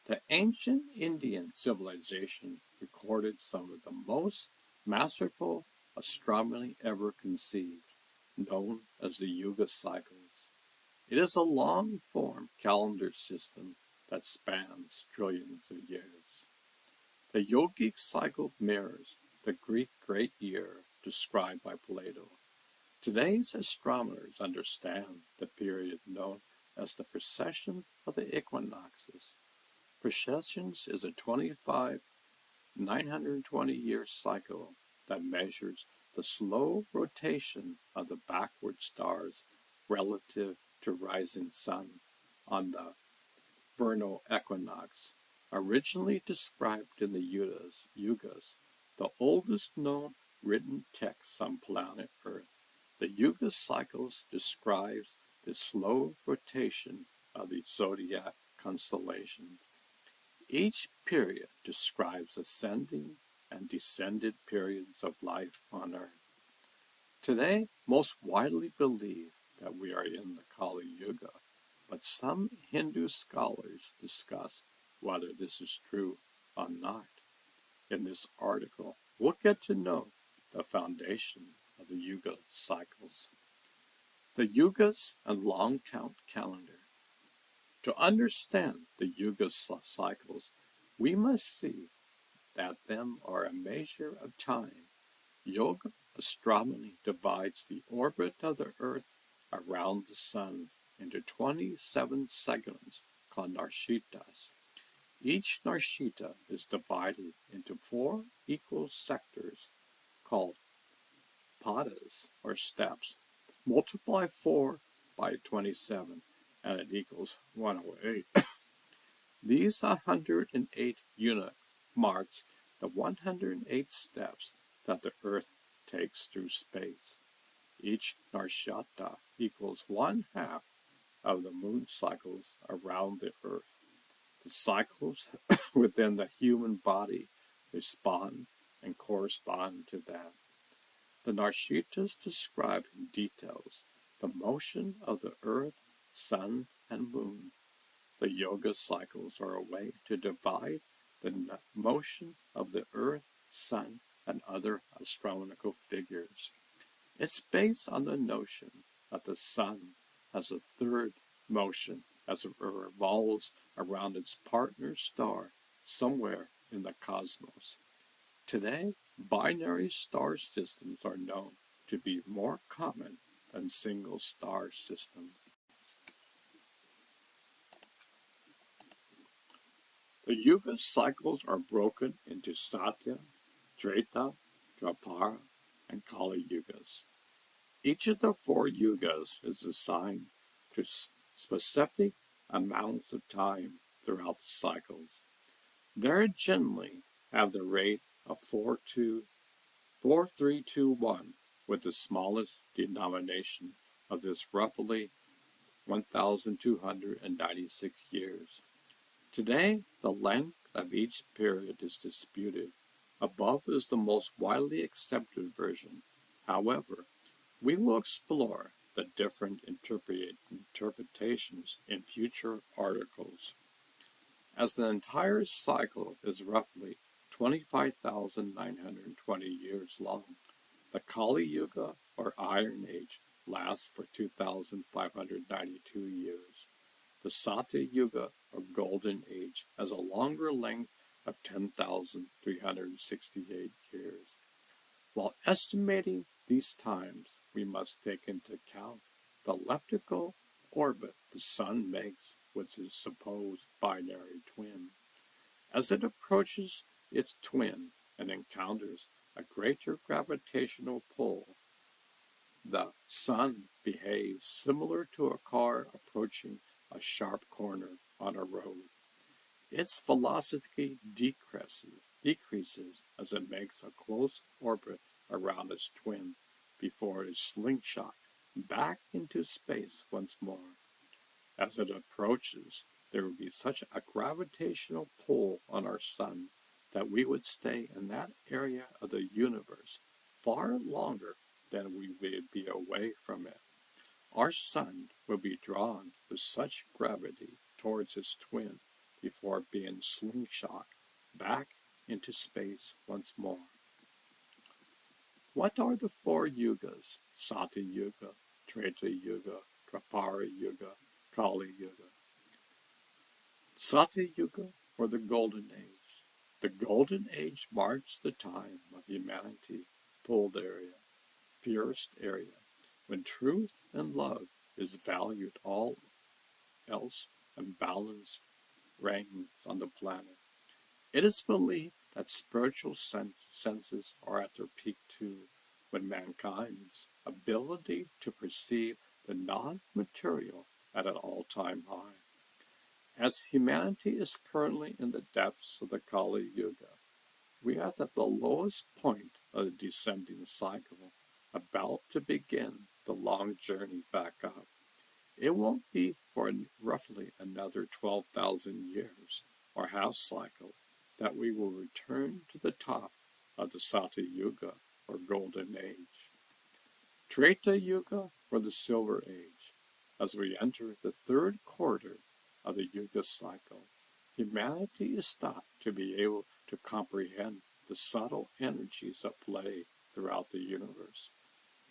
The ancient Indian civilization recorded some of the most masterful astronomy ever conceived, known as the Yuga cycles. It is a long-form calendar system that spans trillions of years. The yogic cycle mirrors the Greek great year described by Plato. Today's astronomers understand the period known as the precession of the equinoxes. Precessions is a 920-year cycle that measures the slow rotation of the backward stars relative to rising sun on the vernal equinox. Originally described in the Yugas, the oldest known written text on planet Earth, the Yuga cycles describes the slow rotation of the zodiac constellations. Each period describes ascending and descended periods of life on Earth. Today, most widely believe that we are in the Kali Yuga, but some Hindu scholars discuss whether this is true or not. In this article, we'll get to know the foundation of the Yuga cycles. The Yugas and long count calendar. To understand the Yuga cycles, we must see that them are a measure of time. Yoga astronomy divides the orbit of the Earth around the Sun into 27 segments called narshitas. Each narshita is divided into 4 equal sectors called padas, or steps. Multiply 4 by 27 and it equals 108. These 108 units marks the 108 steps that the Earth takes through space. Each narshata equals 1/2 of the moon cycles around the Earth. The cycles within the human body respond and correspond to that. The narshitas describe in details the motion of the Earth, Sun, and Moon. The yoga cycles are a way to divide the motion of the Earth, Sun, and other astronomical figures. It's based on the notion that the Sun has a third motion as it revolves around its partner star somewhere in the cosmos. Today, binary star systems are known to be more common than single star systems. The Yuga cycles are broken into Satya, Treta, Dwapara, and Kali Yugas. Each of the four Yugas is assigned to specific amounts of time throughout the cycles. They generally have the rate of 4321, with the smallest denomination of this roughly 1,296 years. Today, the length of each period is disputed. Above is the most widely accepted version. However, we will explore the different interpretations in future articles. As the entire cycle is roughly 25,920 years long, the Kali Yuga, or Iron Age, lasts for 2,592 years. The Satya Yuga, or Golden Age, has a longer length of 10,368 years. While estimating these times, we must take into account the elliptical orbit the Sun makes with its supposed binary twin. As it approaches its twin and encounters a greater gravitational pull, the Sun behaves similar to a car approaching a sharp corner on a road. Its velocity decreases as it makes a close orbit around its twin before it is slingshot back into space once more. As it approaches, there will be such a gravitational pull on our Sun that we would stay in that area of the universe far longer than we would be away from it. Our Sun will be drawn with such gravity towards its twin before being slingshot back into space once more. What are the four Yugas? Satya Yuga, Treta Yuga, Dwapara Yuga, Kali Yuga. Satya Yuga, or the Golden Age. The Golden Age marks the time of humanity, purest area, when truth and love is valued all else and balance reigns on the planet. It is believed that spiritual senses are at their peak too, when mankind's ability to perceive the non-material at an all-time high. As humanity is currently in the depths of the Kali Yuga, we are at the lowest point of the descending cycle, about to begin the long journey back up. It won't be for roughly another 12,000 years, or half cycle, that we will return to the top of the Satya Yuga, or Golden Age. Treta Yuga, or the Silver Age. As we enter the third quarter of the Yuga cycle, humanity is thought to be able to comprehend the subtle energies at play throughout the universe.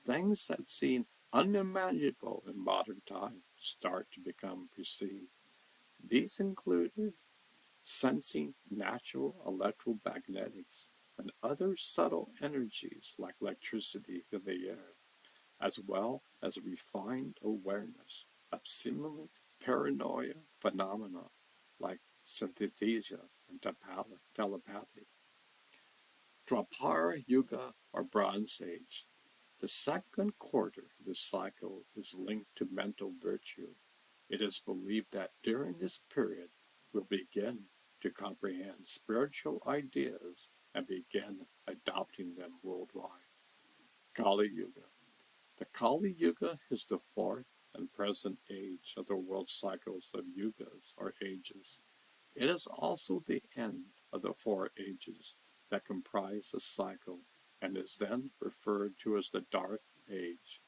Things that seem unimaginable in modern times start to become perceived. These included sensing natural electromagnetics and other subtle energies like electricity in the air, as well as refined awareness of seemingly paranoia phenomena like synesthesia and telepathy. Dwapara Yuga, or Bronze Age. The second quarter of the cycle is linked to mental virtue. It is believed that during this period we'll begin to comprehend spiritual ideas and begin adopting them worldwide. Kali Yuga. The Kali Yuga is the fourth and present age of the world cycles of yugas, or ages. It is also the end of the four ages that comprise the cycle and is then referred to as the Dark Age.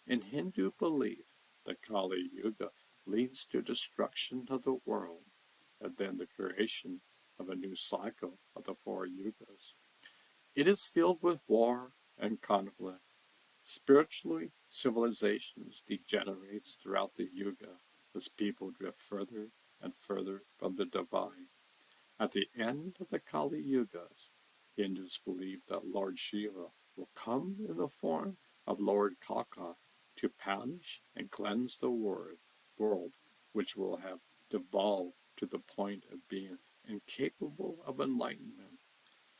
In Hindu belief, the Kali Yuga leads to destruction of the world and then the creation of a new cycle of the four yugas. It is filled with war and conflict. Spiritually, civilizations degenerates throughout the yuga as people drift further and further from the divine. At the end of the Kali Yugas, Hindus believe that Lord Shiva will come in the form of Lord Kalka to punish and cleanse the world, which will have devolved to the point of being incapable of enlightenment.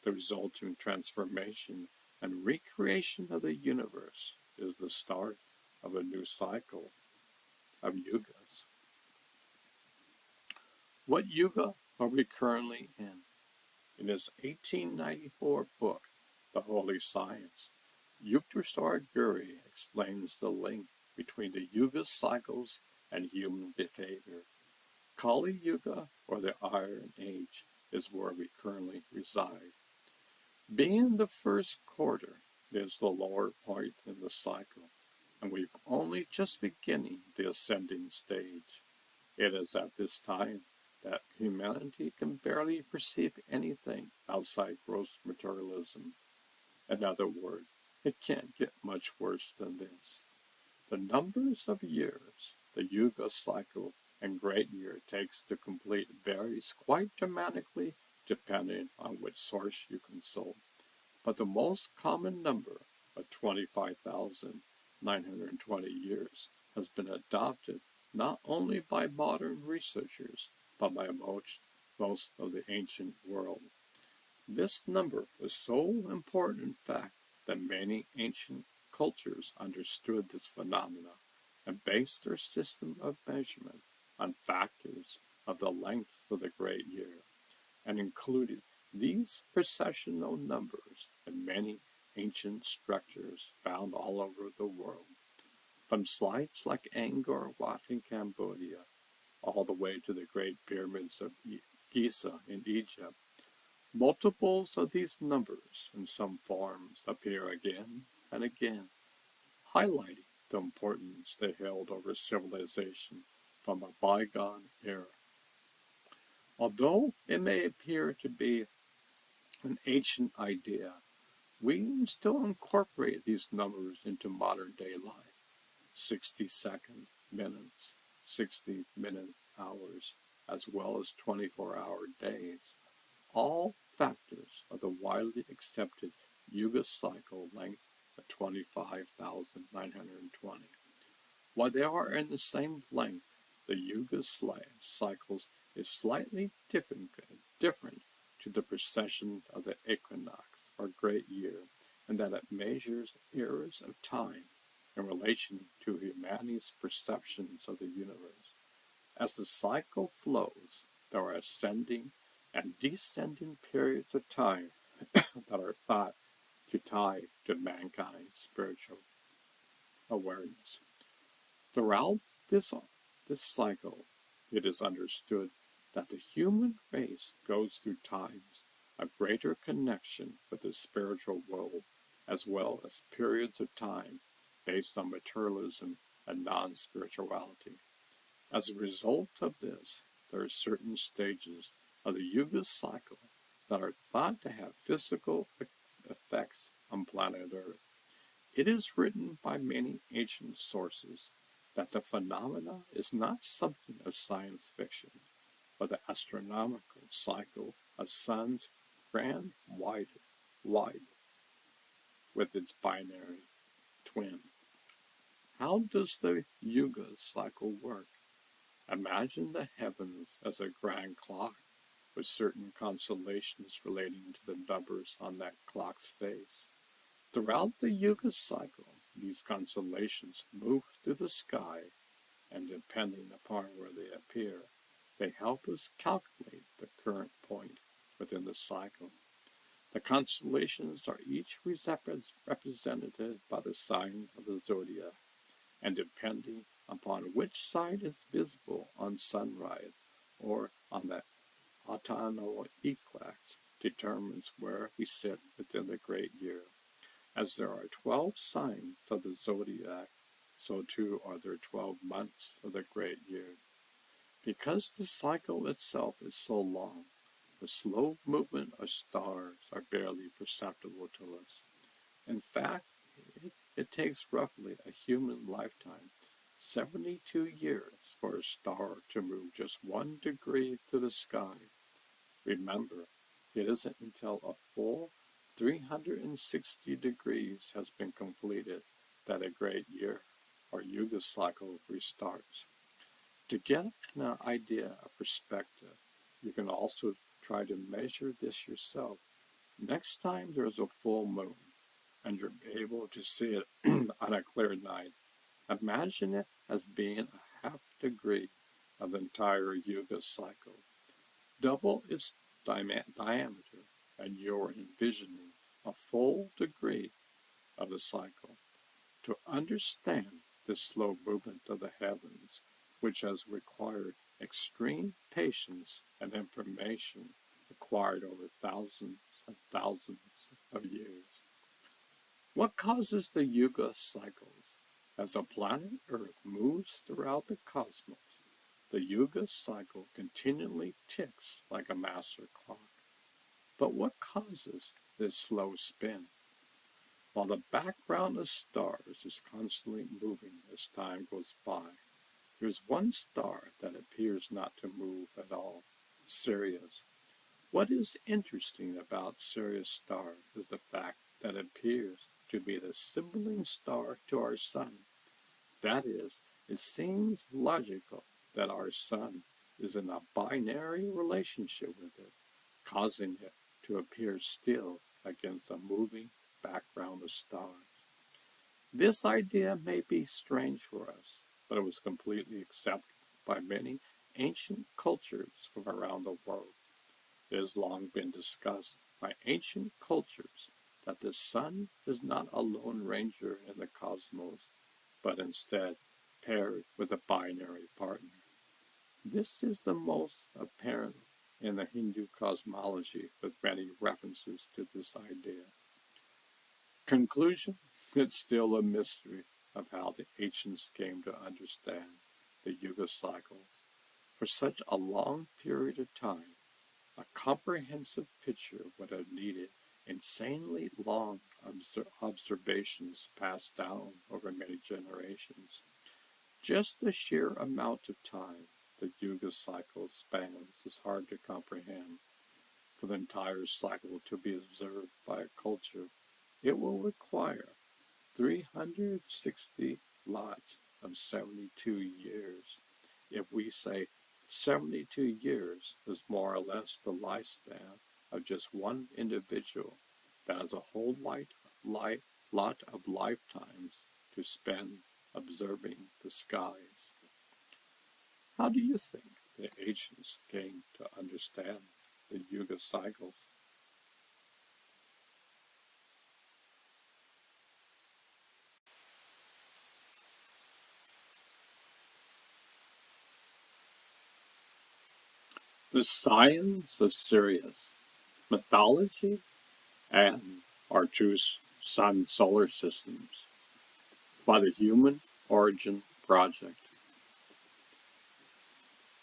The resulting transformation and recreation of the universe is the start of a new cycle of yugas. What yuga are we currently in? In his 1894 book, The Holy Science, Yukteswar Guri explains the link between the yuga cycles and human behavior. Kali Yuga, or the Iron Age, is where we currently reside. Being the first quarter is the lower point in the cycle, and we've only just beginning the ascending stage. It is at this time that humanity can barely perceive anything outside gross materialism. In other words, it can't get much worse than this. The numbers of years the Yuga cycle and great year takes to complete varies quite dramatically depending on which source you consult. But the most common number of 25,920 years has been adopted not only by modern researchers, but by most of the ancient world. This number is so important, in fact, that many ancient cultures understood this phenomena and based their system of measurement on factors of the length of the great year, and included these precessional numbers in many ancient structures found all over the world, from sites like Angkor Wat in Cambodia, all the way to the Great Pyramids of Giza in Egypt. Multiples of these numbers in some forms appear again and again, highlighting the importance they held over civilization from a bygone era. Although it may appear to be an ancient idea, we still incorporate these numbers into modern day life. 60-second minutes, 60-minute hours, as well as 24-hour days, all factors of the widely accepted Yuga cycle length of 25,920. While they are in the same length, the Yuga cycles is slightly different to the precession of the equinox, or great year, in that it measures eras of time in relation to humanity's perceptions of the universe. As the cycle flows, there are ascending and descending periods of time that are thought to tie to mankind's spiritual awareness. Throughout this cycle, it is understood that the human race goes through times of greater connection with the spiritual world, as well as periods of time based on materialism and non-spirituality. As a result of this, there are certain stages of the Yuga cycle that are thought to have physical effects on planet Earth. It is written by many ancient sources that the phenomena is not something of science fiction, but the astronomical cycle of sun's grand wide with its binary twin. How does the Yuga cycle work? Imagine the heavens as a grand clock with certain constellations relating to the numbers on that clock's face. Throughout the Yuga cycle, these constellations move through the sky, and depending upon where they appear, they help us calculate the current point within the cycle. The constellations are each represented by the sign of the zodiac, and depending upon which side is visible on sunrise or on the autumnal equinox, determines where we sit within the great year. As there are 12 signs of the zodiac, so too are there 12 months of the great year. Because the cycle itself is so long, the slow movement of stars are barely perceptible to us. In fact, it takes roughly a human lifetime, 72 years, for a star to move just 1 degree through the sky. Remember, it isn't until a full 360 degrees has been completed that a great year or Yuga cycle restarts. To get an idea of perspective, you can also try to measure this yourself. Next time there's a full moon and you're able to see it on a clear night, imagine it as being a half degree of the entire Yuga cycle. Double its diameter, and you're envisioning a full degree of the cycle. To understand this slow movement of the heavens, which has required extreme patience and information acquired over thousands and thousands of years. What causes the Yuga cycles? As the planet Earth moves throughout the cosmos, the Yuga cycle continually ticks like a master clock. But what causes this slow spin? While the background of stars is constantly moving as time goes by, there's one star that appears not to move at all, Sirius. What is interesting about Sirius star is the fact that it appears to be the sibling star to our sun. That is, it seems logical that our sun is in a binary relationship with it, causing it to appear still against a moving background of stars. This idea may be strange for us, but it was completely accepted by many ancient cultures from around the world. It has long been discussed by ancient cultures that the sun is not a lone ranger in the cosmos, but instead paired with a binary partner. This is the most apparent in the Hindu cosmology, with many references to this idea. Conclusion: it's still a mystery of how the ancients came to understand the Yuga cycles. For such a long period of time, a comprehensive picture would have needed insanely long observations passed down over many generations. Just the sheer amount of time the Yuga cycle spans is hard to comprehend. For the entire cycle to be observed by a culture, it will require 360 lots of 72 years. If we say 72 years is more or less the lifespan of just one individual, that is a whole lot of lifetimes to spend observing the skies. How do you think the ancients came to understand the Yuga cycles? The science of Sirius, mythology, and our two sun solar systems by the Human Origin Project.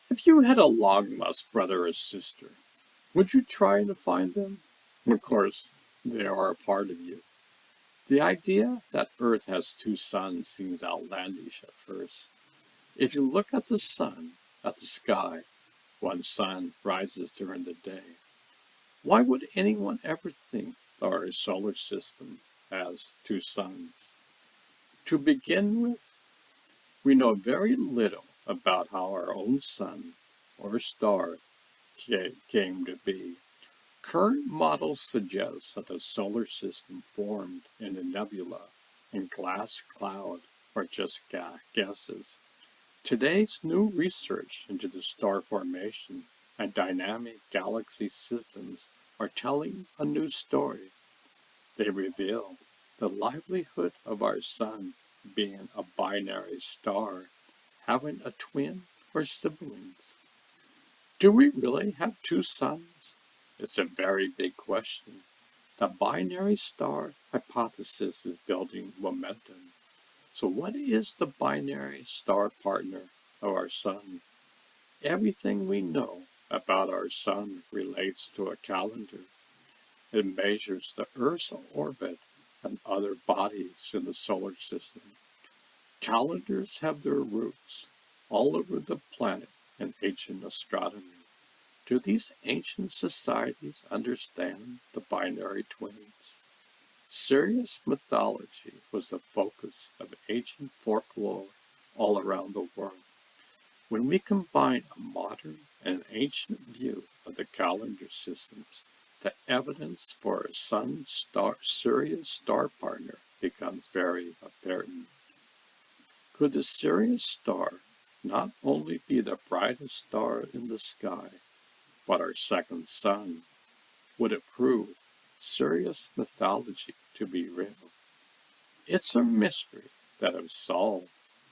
If you had a long lost brother or sister, would you try to find them? Of course, they are a part of you. The idea that Earth has two suns seems outlandish at first. If you look at the sun, at the sky, one sun rises during the day. Why would anyone ever think that our solar system has two suns? To begin with, we know very little about how our own sun or star came to be. Current models suggest that the solar system formed in a nebula, in glass cloud, or just gases. Today's new research into the star formation and dynamic galaxy systems are telling a new story. They reveal the livelihood of our sun being a binary star, having a twin or siblings. Do we really have two suns? It's a very big question. The binary star hypothesis is building momentum. So what is the binary star partner of our sun? Everything we know about our sun relates to a calendar. It measures the Earth's orbit and other bodies in the solar system. Calendars have their roots all over the planet in ancient astronomy. Do these ancient societies understand the binary twins? Sirius mythology was the focus of ancient folklore all around the world. When we combine a modern and ancient view of the calendar systems, the evidence for a Sirius star partner becomes very apparent. Could the Sirius star not only be the brightest star in the sky, but our second sun? Would it prove Sirius mythology to be real? It's a mystery that, if solved,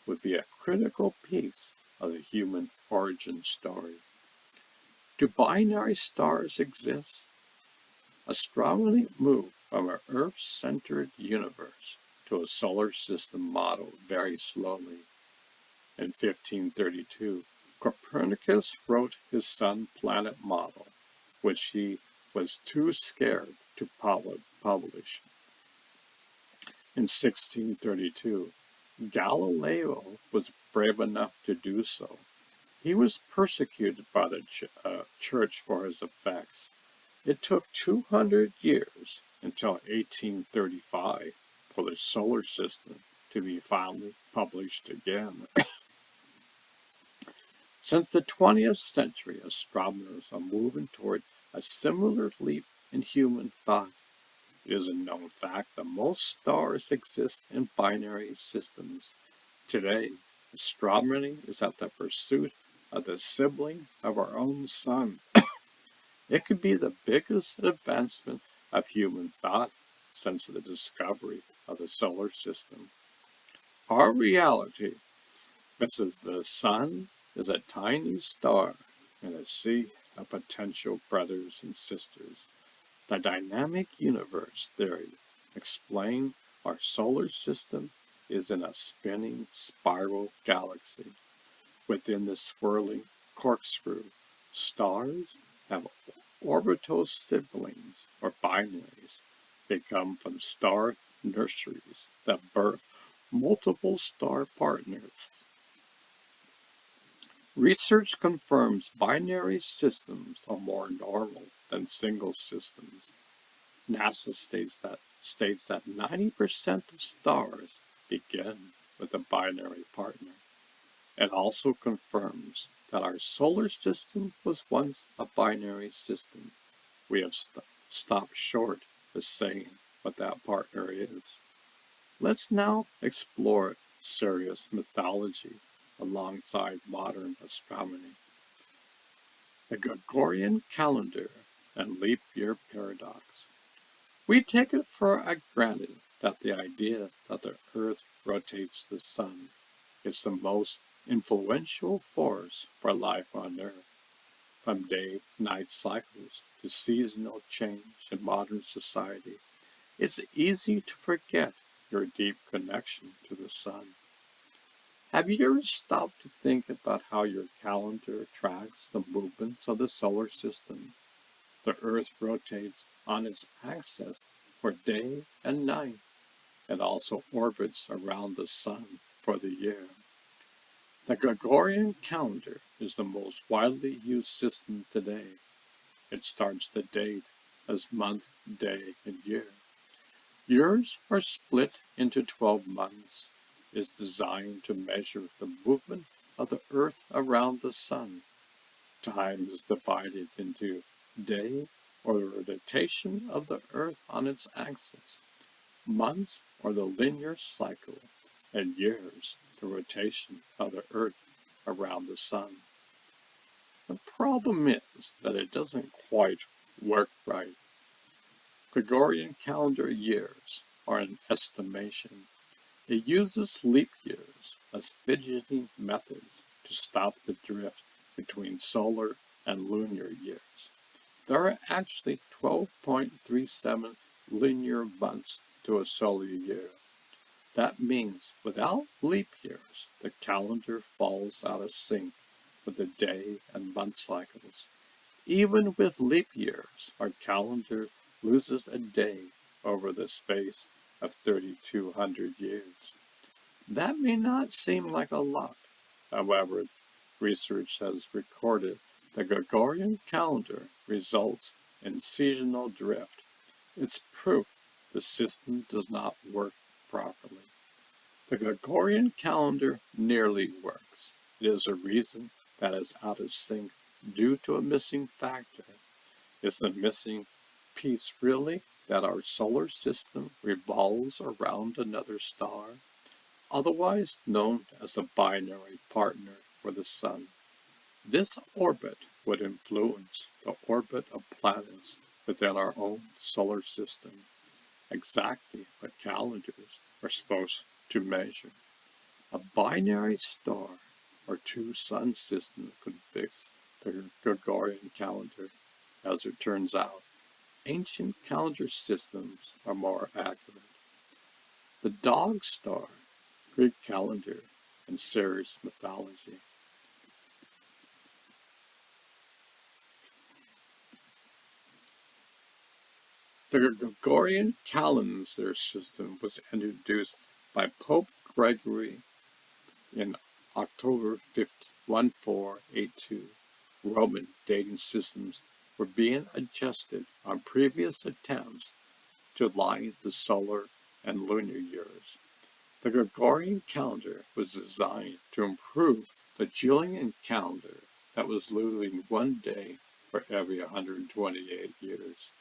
would be a critical piece of the human origin story. Do binary stars exist? Astronomy moved from an Earth-centered universe to a solar system model very slowly. In 1532, Copernicus wrote his sun-planet model, which he was too scared to publish. In 1632, Galileo was brave enough to do so. He was persecuted by the church for his effects. It took 200 years until 1835 for the solar system to be finally published again. Since the 20th century, astronomers are moving toward a similar leap in human thought. It is a known fact that most stars exist in binary systems. Today, astronomy is at the pursuit of the sibling of our own sun. It could be the biggest advancement of human thought since the discovery of the solar system. Our reality is the sun is a tiny star in a sea of potential brothers and sisters. The dynamic universe theory explains our solar system is in a spinning spiral galaxy. Within the swirling corkscrew, stars have orbital siblings or binaries. They come from star nurseries that birth multiple star partners. Research confirms binary systems are more normal than single systems. NASA states that 90% of stars begin with a binary partner. It also confirms that our solar system was once a binary system. We have stopped short of saying what that partner is. Let's now explore Sirius mythology alongside modern astronomy. The Gregorian calendar and leap year paradox. We take it for granted that the idea that the Earth rotates the Sun is the most influential force for life on Earth. From day-night cycles to seasonal change in modern society, it's easy to forget your deep connection to the Sun. Have you ever stopped to think about how your calendar tracks the movements of the solar system? The Earth rotates on its axis for day and night. It also orbits around the Sun for the year. The Gregorian calendar is the most widely used system today. It starts the date as month, day, and year. Years are split into 12 months. It's designed to measure the movement of the Earth around the Sun. Time is divided into day, or the rotation of the Earth on its axis, months, or the linear cycle, and years, the rotation of the Earth around the Sun. The problem is that it doesn't quite work right. Gregorian calendar years are an estimation. It uses leap years as fidgeting methods to stop the drift between solar and lunar years. There are actually 12.37 linear months to a solar year. That means without leap years, the calendar falls out of sync with the day and month cycles. Even with leap years, our calendar loses a day over the space of 3,200 years. That may not seem like a lot. However, research has recorded The Gregorian calendar results in seasonal drift. It's proof the system does not work properly. The Gregorian calendar nearly works. It is a reason that is out of sync due to a missing factor. Is the missing piece really that our solar system revolves around another star, otherwise known as a binary partner for the Sun? This orbit would influence the orbit of planets within our own solar system, exactly what calendars are supposed to measure. A binary star or two sun systems could fix the Gregorian calendar. As it turns out, ancient calendar systems are more accurate. The dog star, Greek calendar, and Ceres mythology. The Gregorian calendar system was introduced by Pope Gregory in October 1482. Roman dating systems were being adjusted on previous attempts to align the solar and lunar years. The Gregorian calendar was designed to improve the Julian calendar that was losing one day for every 128 years.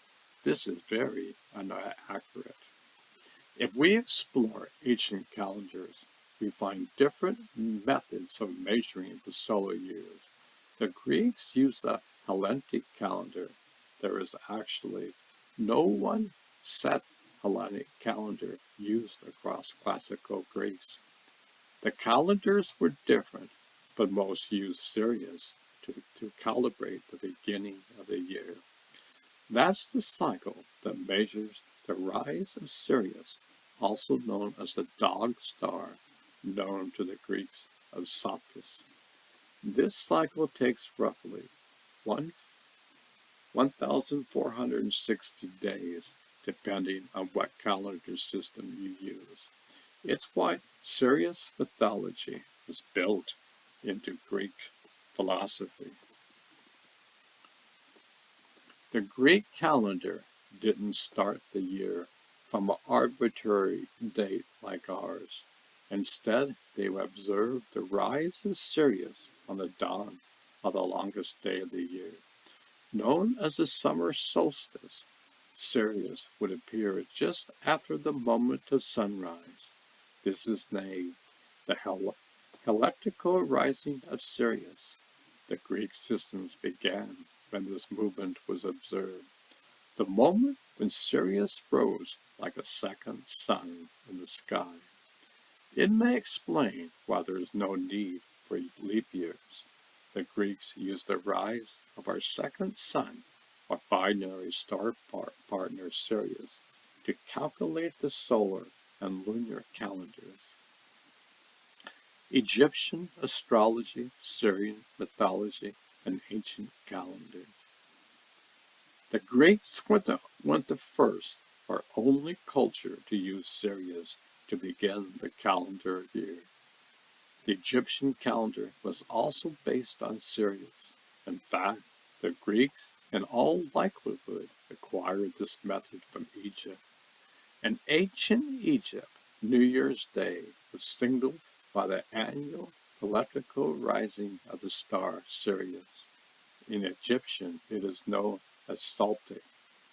This is very inaccurate. If we explore ancient calendars, we find different methods of measuring the solar years. The Greeks used the Hellenic calendar. There is actually no one set Hellenic calendar used across classical Greece. The calendars were different, but most used Sirius to calibrate the beginning of the year. That's the cycle that measures the rise of Sirius, also known as the dog star, known to the Greeks of Satis. This cycle takes roughly 1,460 days, depending on what calendar system you use. It's why Sirius mythology was built into Greek philosophy. The Greek calendar didn't start the year from an arbitrary date like ours. Instead, they observed the rise of Sirius on the dawn of the longest day of the year. Known as the summer solstice, Sirius would appear just after the moment of sunrise. This is named the Hellectical rising of Sirius. The Greek systems began when this movement was observed. The moment when Sirius rose like a second sun in the sky. It may explain why there is no need for leap years. The Greeks used the rise of our second sun, or binary star partner Sirius, to calculate the solar and lunar calendars. Egyptian astrology, Syrian mythology, and ancient calendars. The Greeks were the first or only culture to use Sirius to begin the calendar year. The Egyptian calendar was also based on Sirius. In fact, the Greeks, in all likelihood, acquired this method from Egypt. In ancient Egypt, New Year's Day was signaled by the annual elliptical rising of the star Sirius. In Egyptian, it is known as Saltic.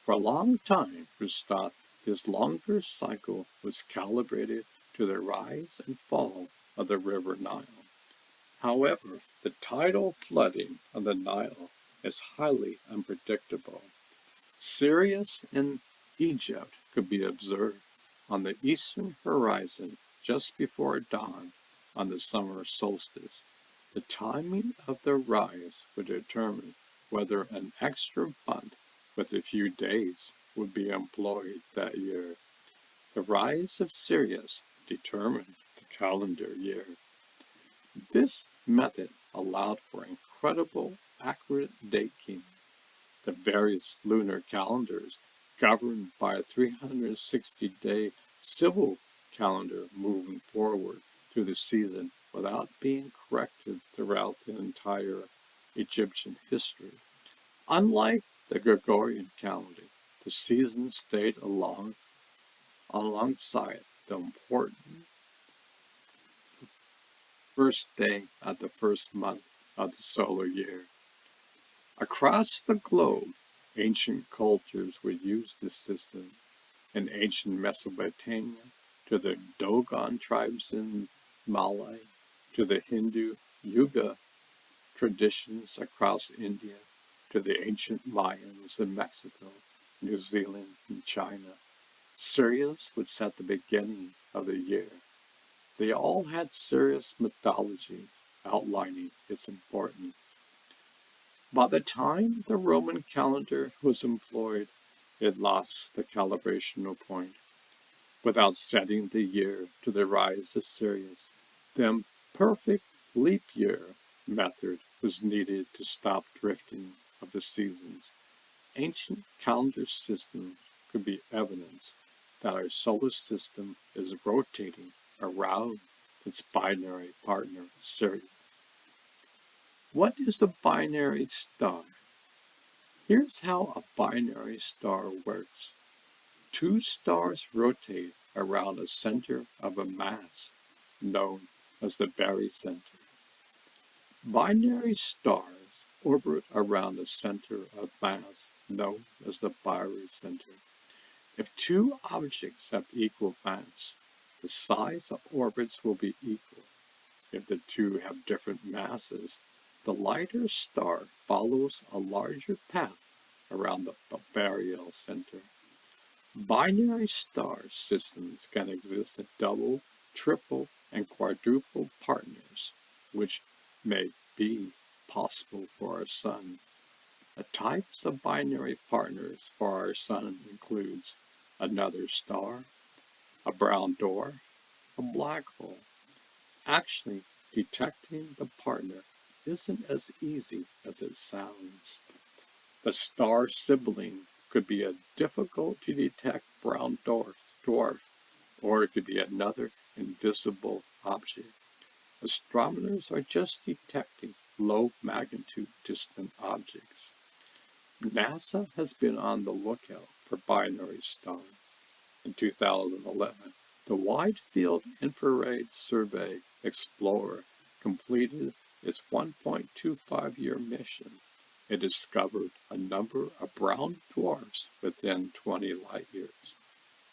For a long time, it was thought his longer cycle was calibrated to the rise and fall of the river Nile. However, the tidal flooding of the Nile is highly unpredictable. Sirius in Egypt could be observed on the eastern horizon just before dawn on the summer solstice. The timing of the rise would determine whether an extra month with a few days would be employed that year. The rise of Sirius determined the calendar year. This method allowed for incredible accurate date-keeping. The various lunar calendars governed by a 360-day civil calendar moving forward through the season without being corrected throughout the entire Egyptian history. Unlike the Gregorian calendar, the seasons stayed alongside the important first day of the first month of the solar year. Across the globe, ancient cultures would use this system. In ancient Mesopotamia, to the Dogon tribes in Malay, to the Hindu Yuga traditions across India, to the ancient Mayans in Mexico, New Zealand, and China. Sirius would set the beginning of the year. They all had serious mythology outlining its importance. By the time the Roman calendar was employed, it lost the calibrational point. Without setting the year to the rise of Sirius, the imperfect leap year method was needed to stop drifting of the seasons. Ancient calendar systems could be evidence that our solar system is rotating around its binary partner, Sirius. What is a binary star? Here's how a binary star works. Two stars rotate around a center of a mass, known as the barycenter. Binary stars orbit around a center of mass, known as the barycenter. If two objects have equal mass, the size of orbits will be equal. If the two have different masses, the lighter star follows a larger path around the barycenter. Binary star systems can exist in double, triple, and quadruple partners, which may be possible for our Sun. The types of binary partners for our Sun includes another star, a brown dwarf, a black hole. Actually, detecting the partner isn't as easy as it sounds. The star sibling could be a difficult to detect brown dwarf, or it could be another invisible object. Astronomers are just detecting low magnitude distant objects. NASA has been on the lookout for binary stars. In 2011, the Wide Field Infrared Survey Explorer completed its 1.25-year mission. It discovered a number of brown dwarfs within 20 light years.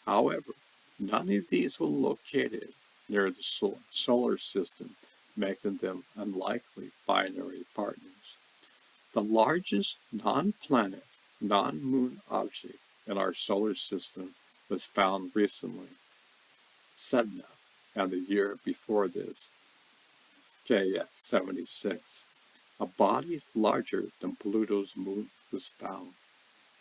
However, none of these were located near the solar system, making them unlikely binary partners. The largest non-planet, non-moon object in our solar system was found recently, Sedna, and the year before this, KX 76. A body larger than Pluto's moon was found.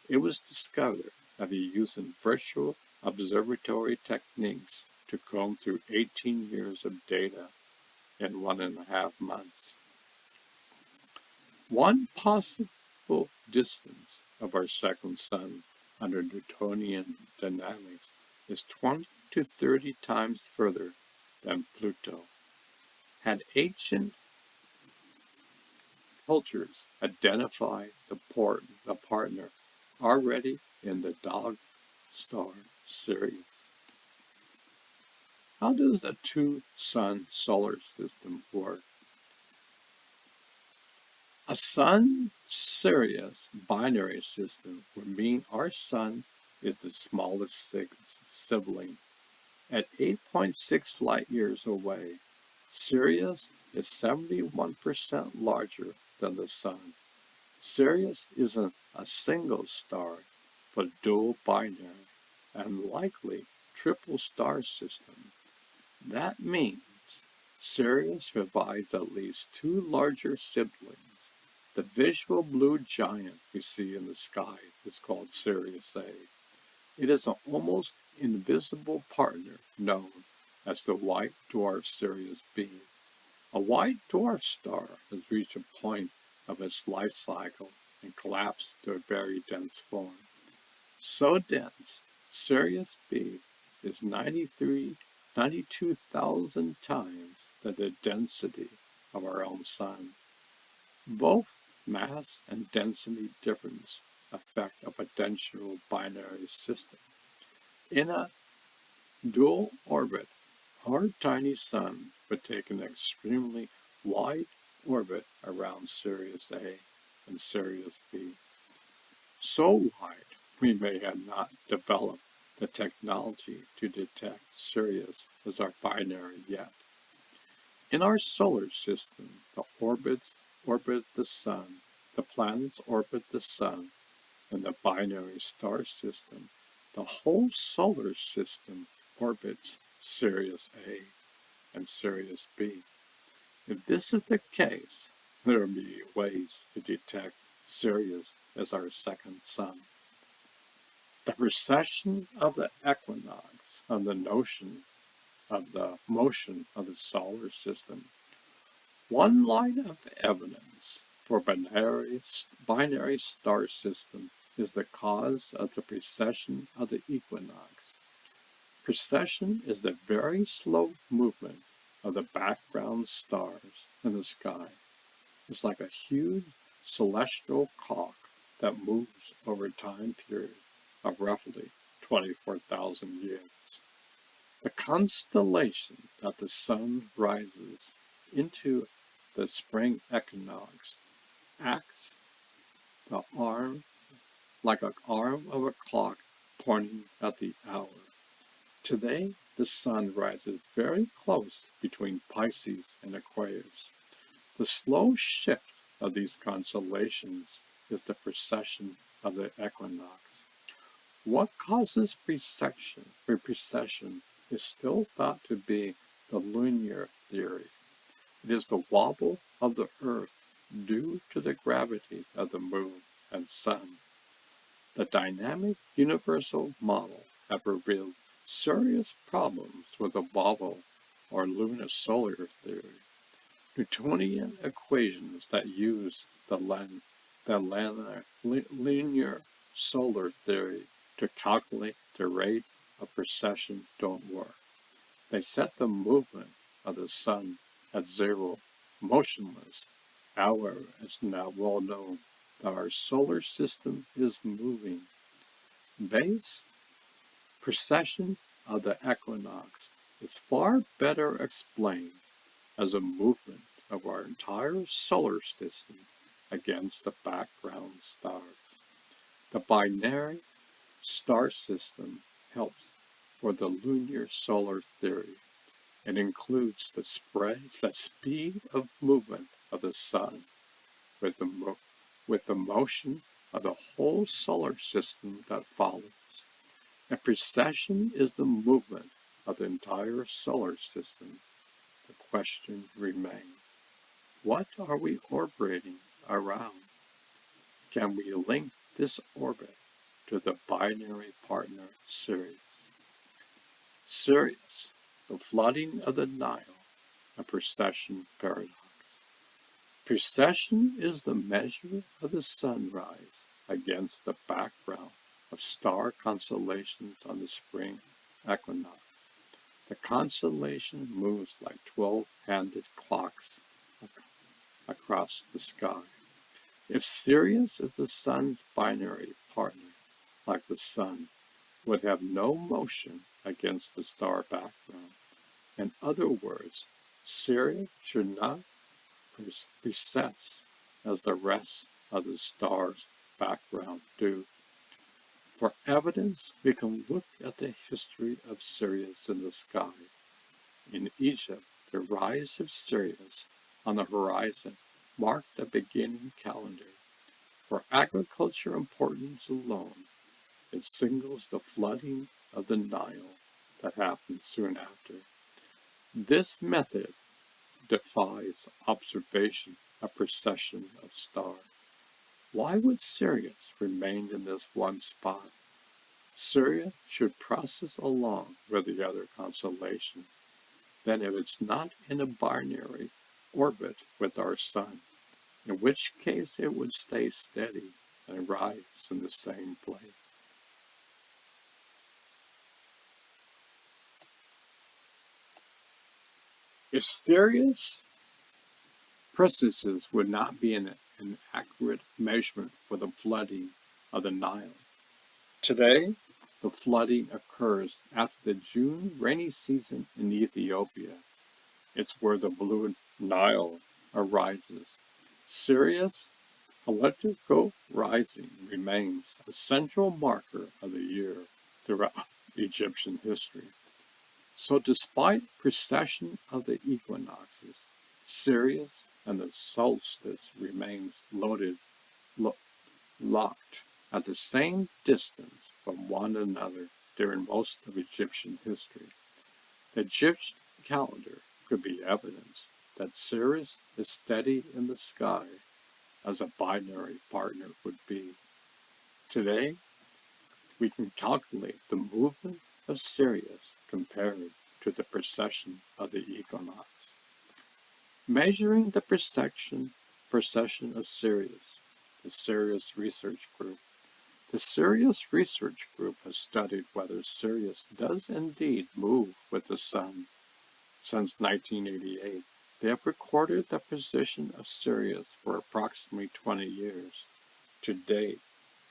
It was discovered after using virtual observatory techniques to comb through 18 years of data in 1.5 months. One possible distance of our second sun under Newtonian dynamics is 20 to 30 times further than Pluto. Had ancient cultures identified the partner already in the dog star Sirius? How does a two-sun solar system work? A Sun-Sirius binary system would mean our Sun is the smallest sibling. At 8.6 light years away, Sirius is 71% larger than the Sun. Sirius isn't a single star, but dual binary, and likely triple star system. That means Sirius provides at least two larger siblings. The visual blue giant we see in the sky is called Sirius A. It is an almost invisible partner known as the white dwarf Sirius B. A white dwarf star has reached a point of its life cycle and collapsed to a very dense form. So dense, Sirius B is 92,000 times the density of our own sun. Both mass and density difference affect a potential binary system. In a dual orbit, our tiny sun would take an extremely wide orbit around Sirius A and Sirius B. So wide, we may have not developed the technology to detect Sirius as our binary yet. In our solar system, the orbits orbit the sun, the planets orbit the sun, and the binary star system, the whole solar system orbits Sirius A and Sirius B. If this is the case, there will be ways to detect Sirius as our second sun. The precession of the equinox, of the notion of the motion of the solar system. One line of evidence for binary star system is the cause of the precession of the equinox. Precession is the very slow movement of the background stars in the sky. It's like a huge celestial clock that moves over a time period of roughly 24,000 years. The constellation that the sun rises into the spring equinox acts the arm like an arm of a clock pointing at the hour. Today, the sun rises very close between Pisces and Aquarius. The slow shift of these constellations is the precession of the equinox. What causes precession is still thought to be the lunar theory. It is the wobble of the Earth due to the gravity of the moon and sun. The dynamic universal model have revealed serious problems with the wobble or lunisolar theory. Newtonian equations that use the linear solar theory to calculate the rate of precession don't work. They set the movement of the sun at zero, motionless. However, it's now well known that our solar system is moving. Base precession of the equinox is far better explained as a movement of our entire solar system against the background stars. The binary star system helps for the lunar solar theory. It includes the speed of movement of the sun with the motion of the whole solar system that follows. And precession is the movement of the entire solar system. The question remains, what are we orbiting around? Can we link this orbit to the binary partner Sirius? Sirius, the flooding of the Nile, a precession paradox. Precession is the measure of the sunrise against the background of star constellations on the spring equinox. The constellation moves like 12-handed clocks across the sky. If Sirius is the sun's binary partner, like the sun, would have no motion against the star background. In other words, Sirius should not recess as the rest of the star's background do. For evidence, we can look at the history of Sirius in the sky. In Egypt, the rise of Sirius on the horizon marked the beginning calendar. For agriculture importance alone, it signals the flooding of the Nile that happened soon after. This method defies observation of precession of stars. Why would Sirius remain in this one spot? Sirius should process along with the other constellations. Then if it's not in a binary orbit with our sun, in which case it would stay steady and rise in the same place. If Sirius precesses would not be in an accurate measurement for the flooding of the Nile. Today, the flooding occurs after the June rainy season in Ethiopia. It's where the Blue Nile arises. Sirius elliptical rising remains a central marker of the year throughout Egyptian history. So despite precession of the equinoxes, Sirius and the solstice remains locked at the same distance from one another during most of Egyptian history. The Egyptian calendar could be evidence that Sirius is steady in the sky as a binary partner would be. Today, we can calculate the movement of Sirius compared to the precession of the equinox. Measuring the precession of Sirius, the Sirius Research Group. The Sirius Research Group has studied whether Sirius does indeed move with the Sun since 1988. They have recorded the position of Sirius for approximately 20 years. To date,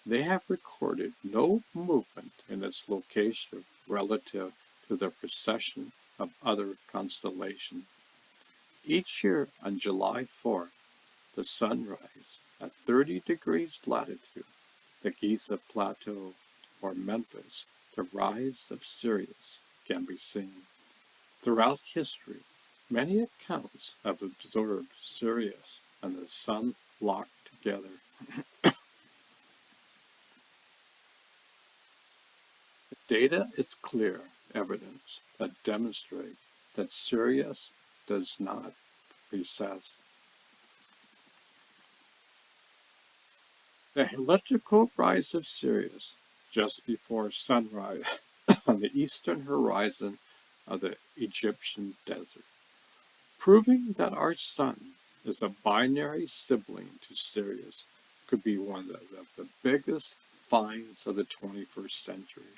they have recorded no movement in its location relative to the precession of other constellations. Each year on July 4th, the sunrise at 30 degrees latitude, the Giza Plateau, or Memphis, the rise of Sirius can be seen. Throughout history, many accounts have observed Sirius and the Sun locked together. The data is clear evidence that demonstrate that Sirius does not recess. The elliptical rise of Sirius just before sunrise on the eastern horizon of the Egyptian desert, proving that our Sun is a binary sibling to Sirius, could be one of the biggest finds of the 21st century.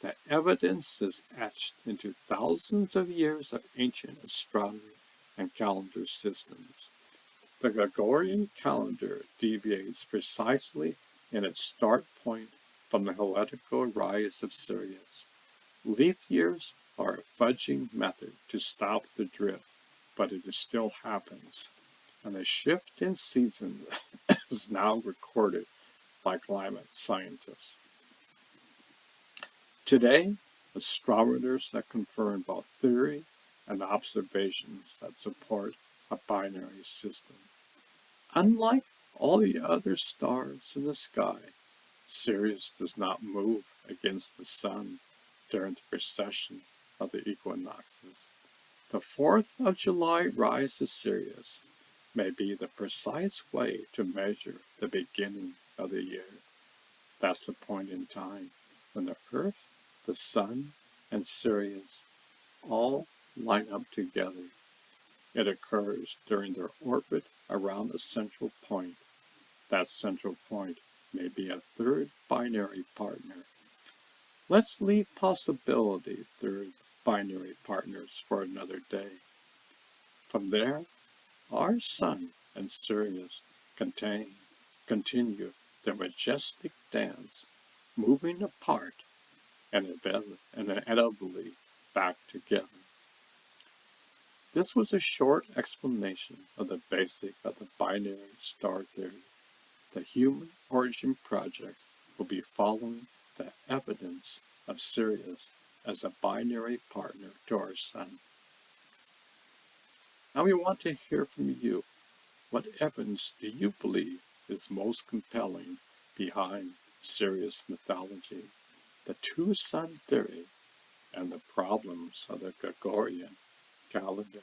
The evidence is etched into thousands of years of ancient astronomy and calendar systems. The Gregorian calendar deviates precisely in its start point from the elliptical rise of Sirius. Leap years are a fudging method to stop the drift, but it still happens, and a shift in season is now recorded by climate scientists. Today, astronomers have confirmed both theory and observations that support a binary system. Unlike all the other stars in the sky, Sirius does not move against the Sun during the precession of the equinoxes. The 4th of July rise of Sirius may be the precise way to measure the beginning of the year. That's the point in time when the Earth, the Sun, and Sirius all line up together. It occurs during their orbit around a central point. That central point may be a third binary partner. Let's leave possibility third binary partners for another day. From there, our Sun and Sirius continue their majestic dance, moving apart and inevitably back together. This was a short explanation of the basic of the binary star theory. The Human Origin Project will be following the evidence of Sirius as a binary partner to our Sun. Now we want to hear from you. What evidence do you believe is most compelling behind Sirius mythology, the two-sun theory, and the problems of the Gregorian calendar?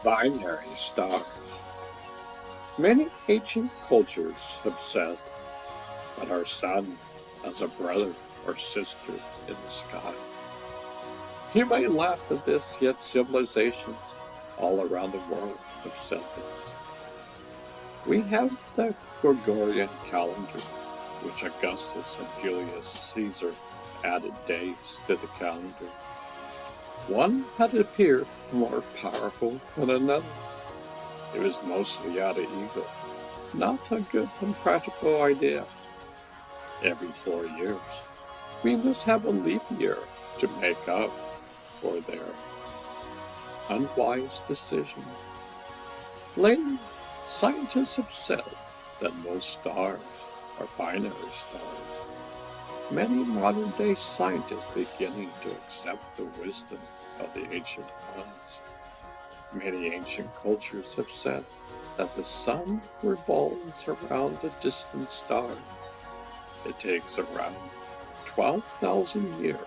Binary stars. Many ancient cultures have said that our sun has a brother or sister in the sky. You may laugh at this, yet civilizations all around the world have said this. We have the Gregorian calendar, which Augustus and Julius Caesar added days to the calendar. One had appeared more powerful than another. It was mostly out of ego, not a good and practical idea. Every 4 years, we must have a leap year to make up for their unwise decision. Later, scientists have said that most stars are binary stars. Many modern-day scientists beginning to accept the wisdom of the ancient ones. Many ancient cultures have said that the sun revolves around a distant star. It takes around 12,000 years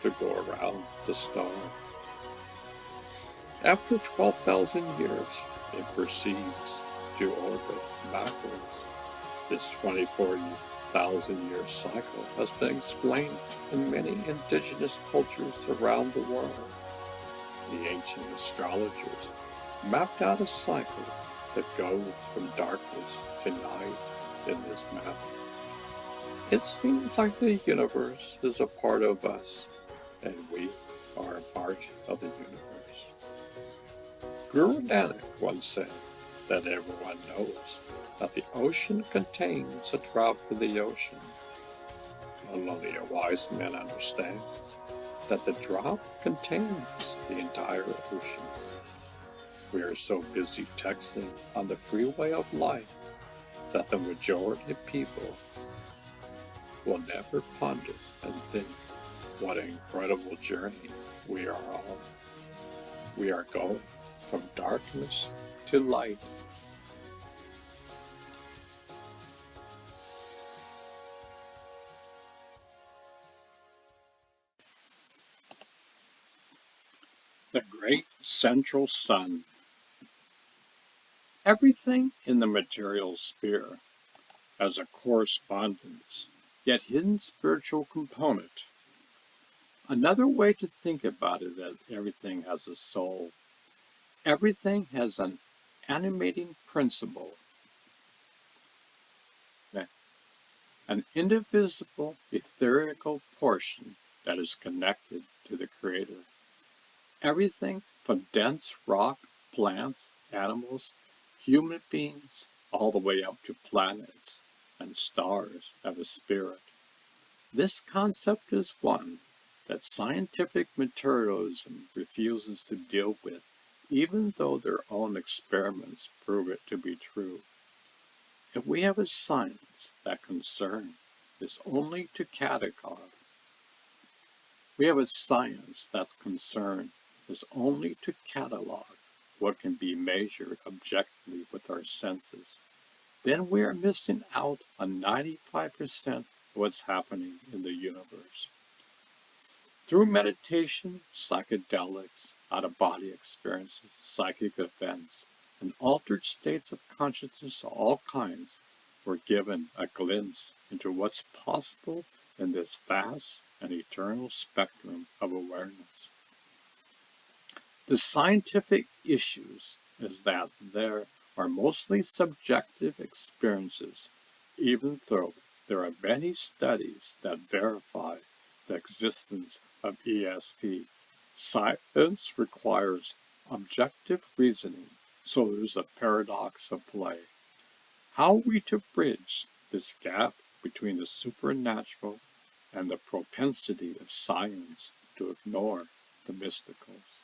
to go around the star. After 12,000 years, it proceeds to orbit backwards. This 24,000-year cycle has been explained in many indigenous cultures around the world. The ancient astrologers mapped out a cycle that goes from darkness to night in this map. It seems like the universe is a part of us, and we are a part of the universe. Guru Nanak once said that everyone knows that the ocean contains a drop of the ocean. Only a wise man understands that the drop contains the entire ocean. We are so busy texting on the freeway of life that the majority of people will never ponder and think what an incredible journey we are on. We are going from darkness to light. The Great Central Sun. Everything in the material sphere has a correspondence, yet hidden spiritual component. Another way to think about it is that everything has a soul. Everything has an animating principle, an indivisible, etherical portion that is connected to the Creator. Everything from dense rock, plants, animals, human beings, all the way up to planets and stars have a spirit. This concept is one that scientific materialism refuses to deal with, even though their own experiments prove it to be true. If we have a science that concern is only to catalog, we have a science that's concerned is only to catalog what can be measured objectively with our senses, then we are missing out on 95% of what's happening in the universe. Through meditation, psychedelics, out-of-body experiences, psychic events, and altered states of consciousness of all kinds, we're given a glimpse into what's possible in this vast and eternal spectrum of awareness. The scientific issues is that there are mostly subjective experiences, even though there are many studies that verify the existence of ESP. Science requires objective reasoning, so there's a paradox of play. How are we to bridge this gap between the supernatural and the propensity of science to ignore the mysticals?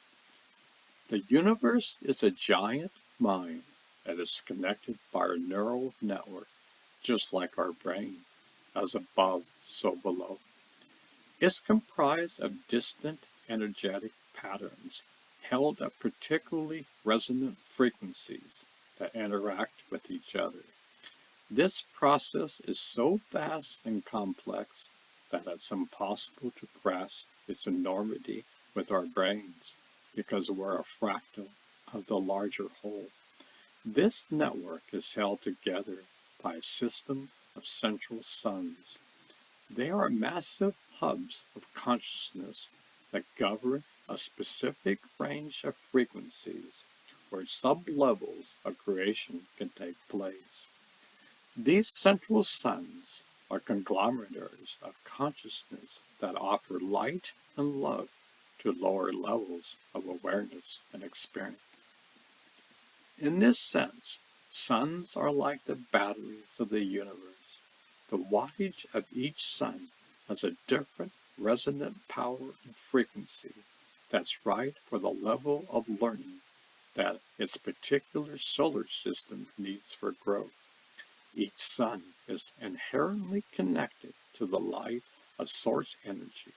The universe is a giant mind that is connected by a neural network, just like our brain, as above, so below. It's comprised of distant energetic patterns held at particularly resonant frequencies that interact with each other. This process is so vast and complex that it's impossible to grasp its enormity with our brains, because we're a fractal. of the larger whole. This network is held together by a system of central suns. They are massive hubs of consciousness that govern a specific range of frequencies where sublevels of creation can take place. These central suns are conglomerates of consciousness that offer light and love to lower levels of awareness and experience. In this sense, suns are like the batteries of the universe. The wattage of each sun has a different resonant power and frequency that's right for the level of learning that its particular solar system needs for growth. Each sun is inherently connected to the light of source energy,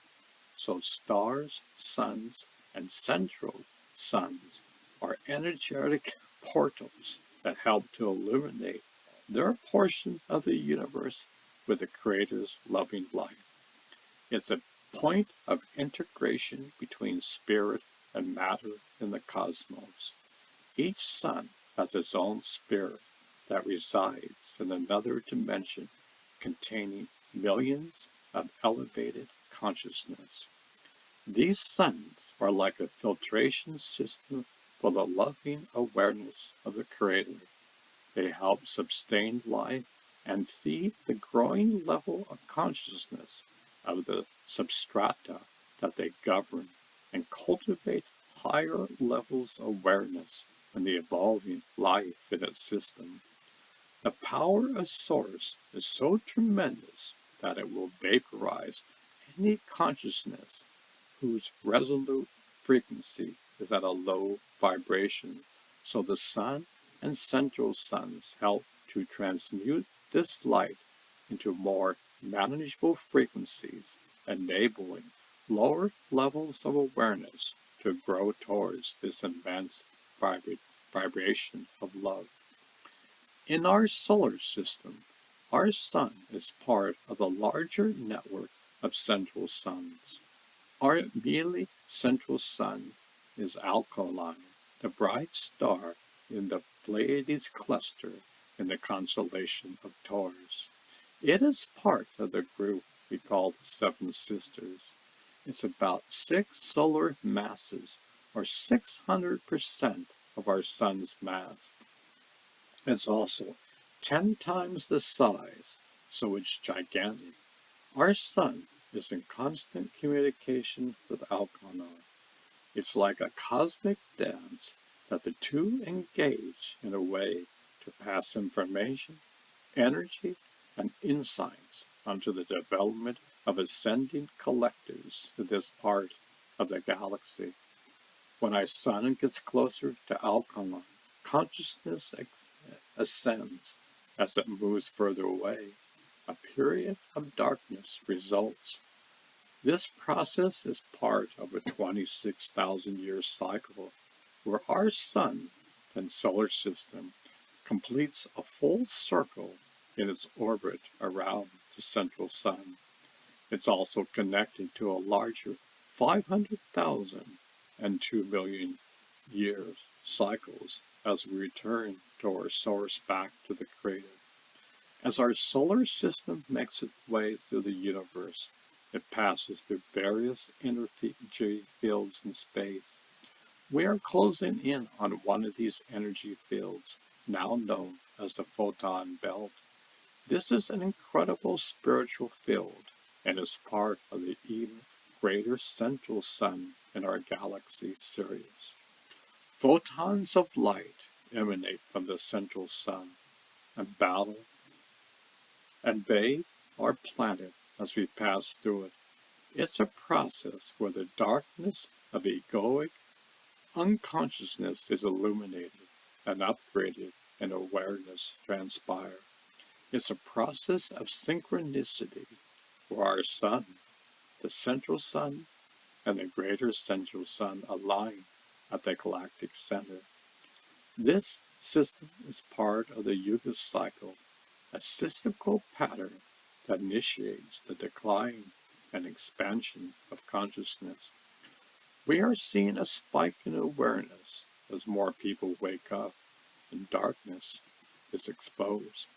so stars, suns, and central suns are energetic portals that help to illuminate their portion of the universe with the Creator's loving light. It's a point of integration between spirit and matter in the cosmos. Each sun has its own spirit that resides in another dimension containing millions of elevated consciousness. These suns are like a filtration system for the loving awareness of the Creator. They help sustain life and feed the growing level of consciousness of the substrata that they govern and cultivate higher levels of awareness in the evolving life in its system. The power of Source is so tremendous that it will vaporize any consciousness whose resolute frequency is at a low vibration. So the sun and central suns help to transmute this light into more manageable frequencies, enabling lower levels of awareness to grow towards this immense vibration of love. In our solar system, our sun is part of the larger network of central suns. Our immediately central sun is Alkaline, the bright star in the Pleiades cluster in the constellation of Taurus. It is part of the group we call the Seven Sisters. It's about 6 solar masses, or 600% of our sun's mass. It's also 10 times the size, so it's gigantic. Our sun is in constant communication with Alkanon. It's like a cosmic dance that the two engage in a way to pass information, energy, and insights onto the development of ascending collectives to this part of the galaxy. When our sun gets closer to Alkanon, consciousness ascends as it moves further away. A period of darkness results. This process is part of a 26,000-year cycle where our sun and solar system completes a full circle in its orbit around the central sun. It's also connected to a larger 500,000 and 2 million years cycles as we return to our source back to the Creator. As our solar system makes its way through the universe, it passes through various energy fields in space. We are closing in on one of these energy fields, now known as the photon belt. This is an incredible spiritual field and is part of the even greater central sun in our galaxy Sirius. Photons of light emanate from the central sun and bathe our planet as we pass through it. It's a process where the darkness of egoic unconsciousness is illuminated and upgraded and awareness transpire. It's a process of synchronicity where our sun, the central sun, and the greater central sun align at the galactic center. This system is part of the Yuga cycle, a cyclical pattern that initiates the decline and expansion of consciousness. We are seeing a spike in awareness as more people wake up and darkness is exposed.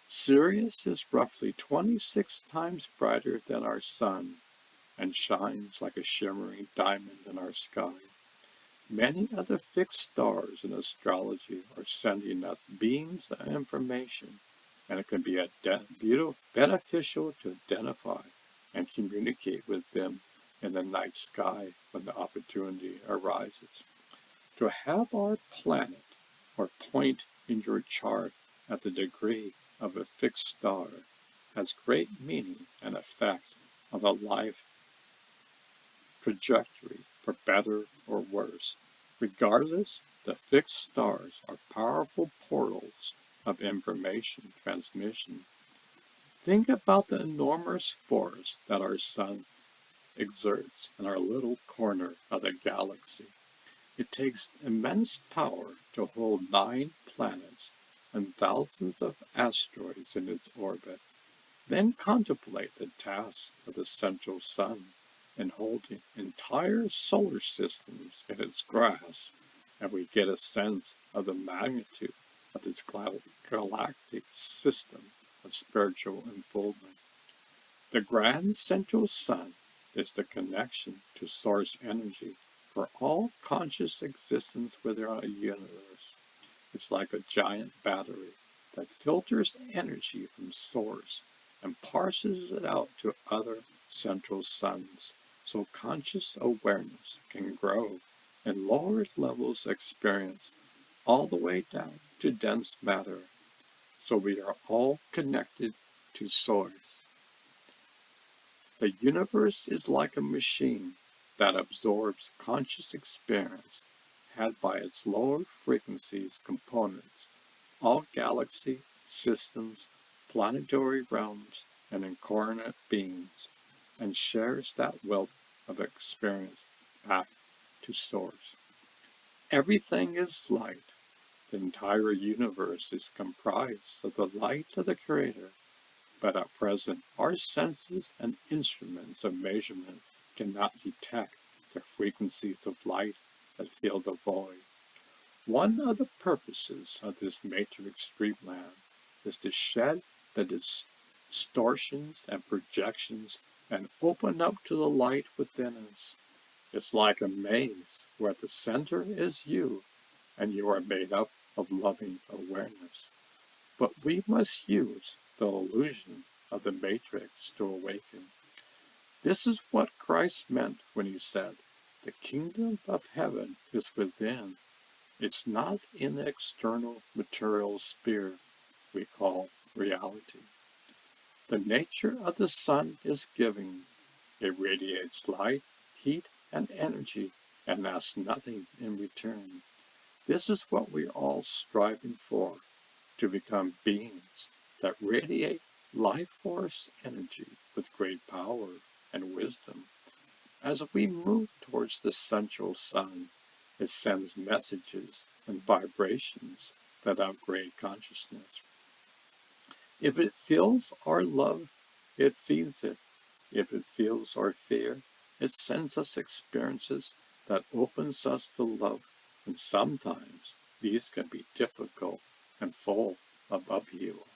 Sirius is roughly 26 times brighter than our sun and shines like a shimmering diamond in our sky. Many other fixed stars in astrology are sending us beams of information, and it can be beneficial to identify and communicate with them in the night sky when the opportunity arises. To have our planet or point in your chart at the degree of a fixed star has great meaning and effect on the life trajectory for better or worse. Regardless, the fixed stars are powerful portals of information transmission. Think about the enormous force that our sun exerts in our little corner of the galaxy. It takes immense power to hold 9 planets and thousands of asteroids in its orbit. Then contemplate the task of the central sun in holding entire solar systems in its grasp, and we get a sense of the magnitude of this galactic system of spiritual unfoldment. The grand central sun is the connection to source energy for all conscious existence within our universe. It's like a giant battery that filters energy from source and parses it out to other central suns so conscious awareness can grow in lower levels experience all the way down to dense matter. So we are all connected to source. The universe is like a machine that absorbs conscious experience had by its lower frequencies components, all galaxy, systems, planetary realms, and incarnate beings, and shares that wealth of experience back to source. Everything is light. The entire universe is comprised of the light of the Creator. But at present, our senses and instruments of measurement cannot detect the frequencies of light that fill the void. One of the purposes of this matrix dreamland is to shed the distortions and projections and open up to the light within us. It's like a maze where at the center is you, and you are made up of loving awareness. But we must use the illusion of the matrix to awaken. This is what Christ meant when he said, "The kingdom of heaven is within." It's not in the external material sphere we call reality. The nature of the sun is giving. It radiates light, heat, and energy, and asks nothing in return. This is what we're all striving for, to become beings that radiate life force energy with great power and wisdom. As we move towards the central sun, it sends messages and vibrations that upgrade consciousness. If it feels our love, it feeds it. If it feels our fear, it sends us experiences that opens us to love, and sometimes these can be difficult and full of upheaval.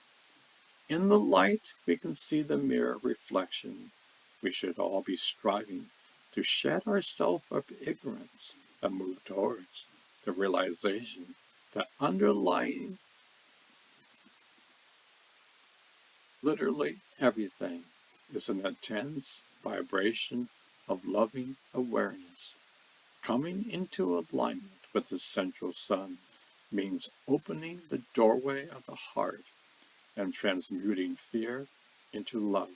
In the light, we can see the mirror reflection. We should all be striving to shed ourselves of ignorance and move towards the realization that underlying literally everything is an intense vibration of loving awareness. Coming into alignment with the central sun means opening the doorway of the heart and transmuting fear into love.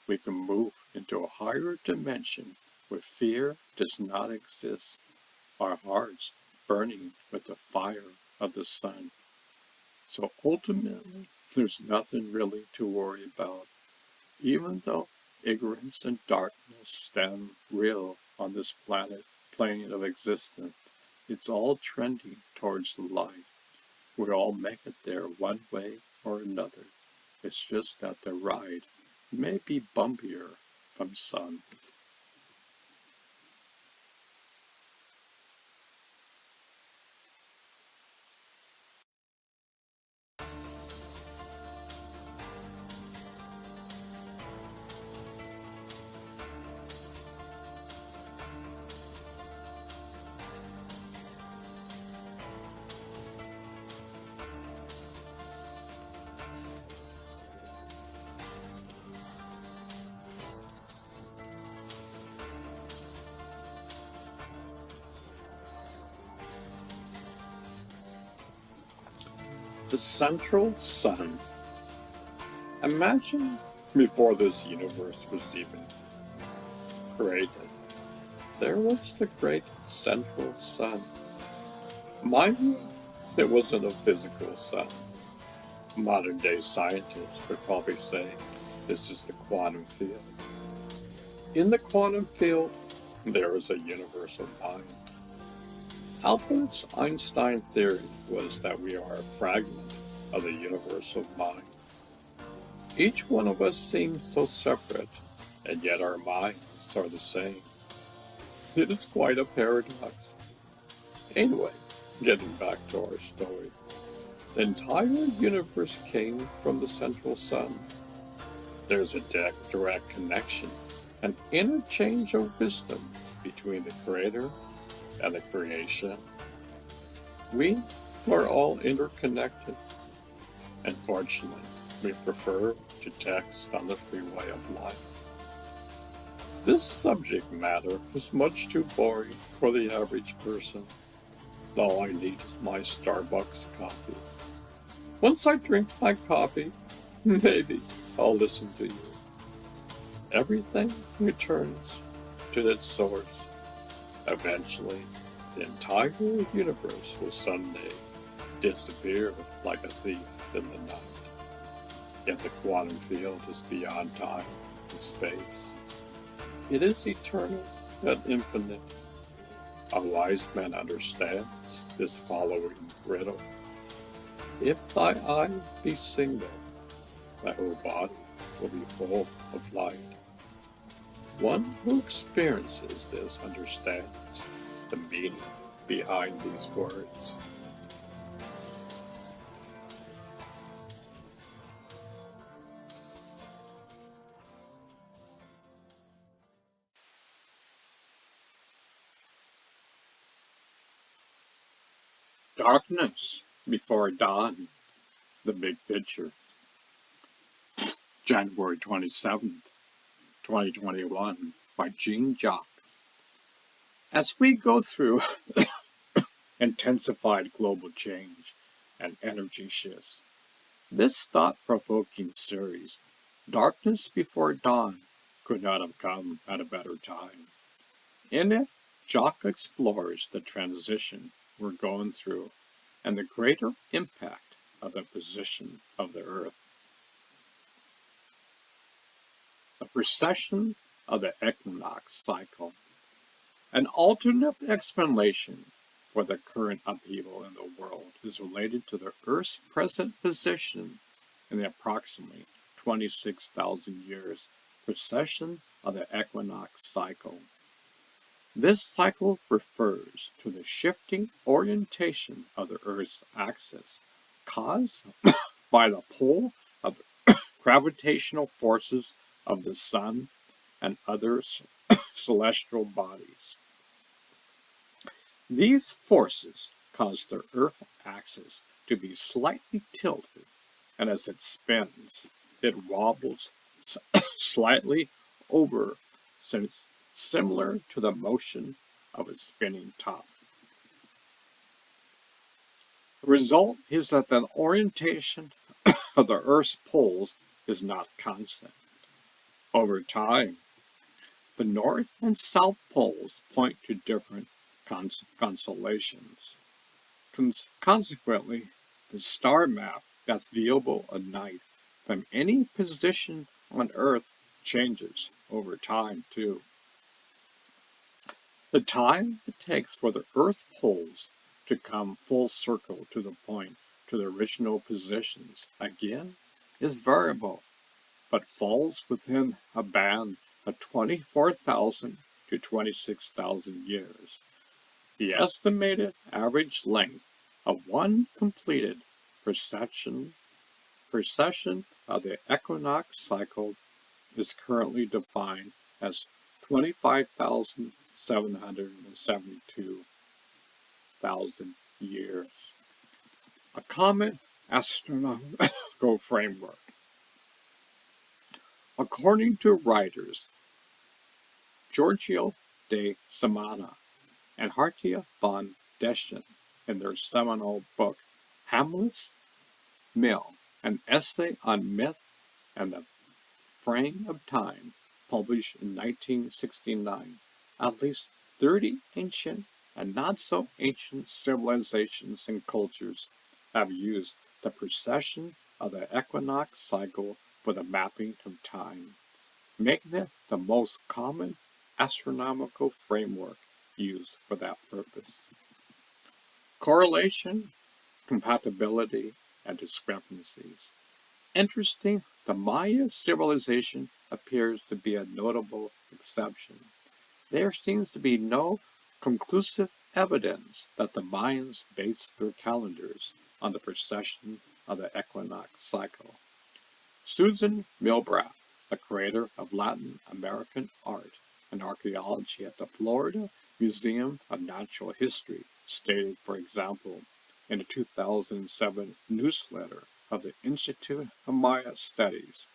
We can move into a higher dimension where fear does not exist, our hearts burning with the fire of the sun. So ultimately, there's nothing really to worry about. Even though ignorance and darkness stand real on this plane of existence, it's all trending towards the light. We all make it there one way or another. It's just that the ride may be bumpier from sun. central sun. Imagine before this universe was even created, there was the great central sun. Mind you, it wasn't a physical sun. Modern day scientists would probably say this is the quantum field. In the quantum field, there is a universal mind. Albert Einstein's theory was that we are a fragment of the universal mind. Each one of us seems so separate, and yet our minds are the same. It is quite a paradox. Anyway, getting back to our story. The entire universe came from the central sun. There's a direct connection, an interchange of wisdom between the creator and the creation. We are all interconnected, and fortunately, we prefer to text on the freeway of life. This subject matter is much too boring for the average person. All I need is my Starbucks coffee. Once I drink my coffee, maybe I'll listen to you. Everything returns to its source. Eventually, the entire universe will someday disappear like a thief in the night. Yet the quantum field is beyond time and space. It is eternal and infinite. A wise man understands this following riddle. If thy eye be single, thy whole body will be full of light. One who experiences this understands the meaning behind these words. Darkness Before Dawn, The Big Picture. January 27th, 2021, by Jean Jacques. As we go through intensified global change and energy shifts, this thought-provoking series, Darkness Before Dawn, could not have come at a better time. In it, Jacques explores the transition we're going through and the greater impact of the position of the Earth. The precession of the equinox cycle. An alternate explanation for the current upheaval in the world is related to the Earth's present position in the approximately 26,000 years precession of the equinox cycle. This cycle refers to the shifting orientation of the Earth's axis caused by the pull of the gravitational forces of the Sun and other celestial bodies. These forces cause the Earth axis to be slightly tilted, and as it spins, it wobbles slightly over, since similar to the motion of a spinning top. The result is that the orientation of the Earth's poles is not constant. Over time, the north and south poles point to different constellations. Consequently, the star map that's viewable at night from any position on Earth changes over time too. The time it takes for the Earth's poles to come full circle to the point to the original positions again is variable, but falls within a band of 24,000 to 26,000 years. The estimated average length of one completed precession of the equinox cycle is currently defined as 25,772,000 years. A common astronomical framework. According to writers Giorgio de Samana and Hartje van Deschen in their seminal book Hamlet's Mill, an essay on myth and the frame of time, published in 1969. At least 30 ancient and not so ancient civilizations and cultures have used the precession of the equinox cycle for the mapping of time, making it the most common astronomical framework used for that purpose. Correlation, compatibility, and discrepancies. Interesting, the Maya civilization appears to be a notable exception. There seems to be no conclusive evidence that the Mayans based their calendars on the precession of the equinox cycle. Susan Milbrath, the creator of Latin American art and archaeology at the Florida Museum of Natural History, stated, for example, in a 2007 newsletter of the Institute of Maya Studies,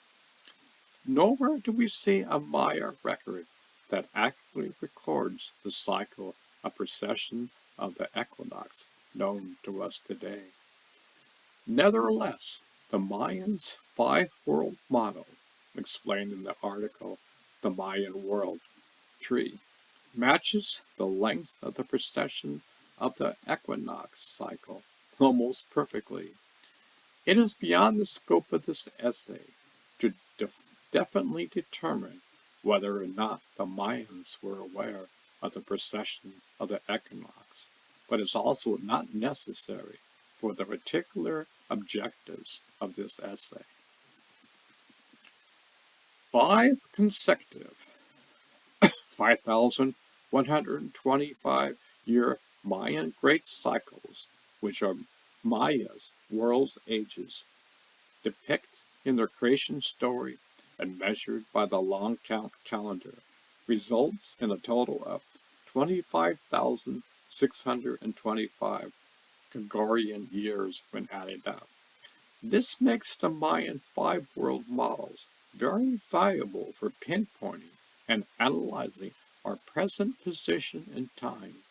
"Nowhere do we see a Maya record that accurately records the cycle of precession of the equinox known to us today." Nevertheless, the Mayans' five-world model, explained in the article The Mayan World Tree, matches the length of the precession of the equinox cycle almost perfectly. It is beyond the scope of this essay to definitely determine whether or not the Mayans were aware of the precession of the equinox, but it's also not necessary for the particular objectives of this essay. 5 consecutive 5,125-year Mayan great cycles, which are Maya's world's ages, depict in their creation story and measured by the long count calendar, results in a total of 25,625 Gregorian years when added up. This makes the Mayan five-world models very valuable for pinpointing and analyzing our present position in time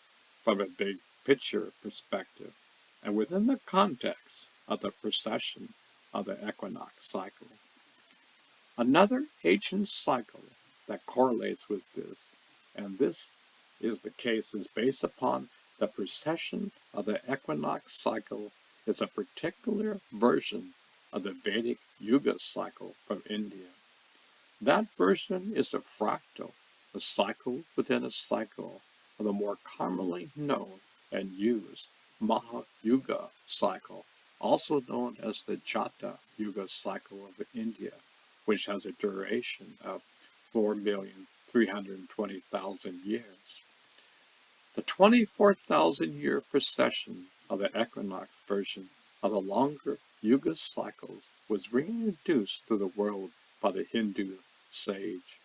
from a big picture perspective and within the context of the precession of the equinox cycle. Another ancient cycle that correlates with this, and this is the case, is based upon the precession of the equinox cycle, is a particular version of the Vedic Yuga cycle from India. That version is a fractal, a cycle within a cycle of the more commonly known and used Maha-Yuga cycle, also known as the Jata Yuga cycle of India, which has a duration of 4,320,000 years. The 24,000-year precession of the equinox version of the longer Yuga cycles was reintroduced to the world by the Hindu sage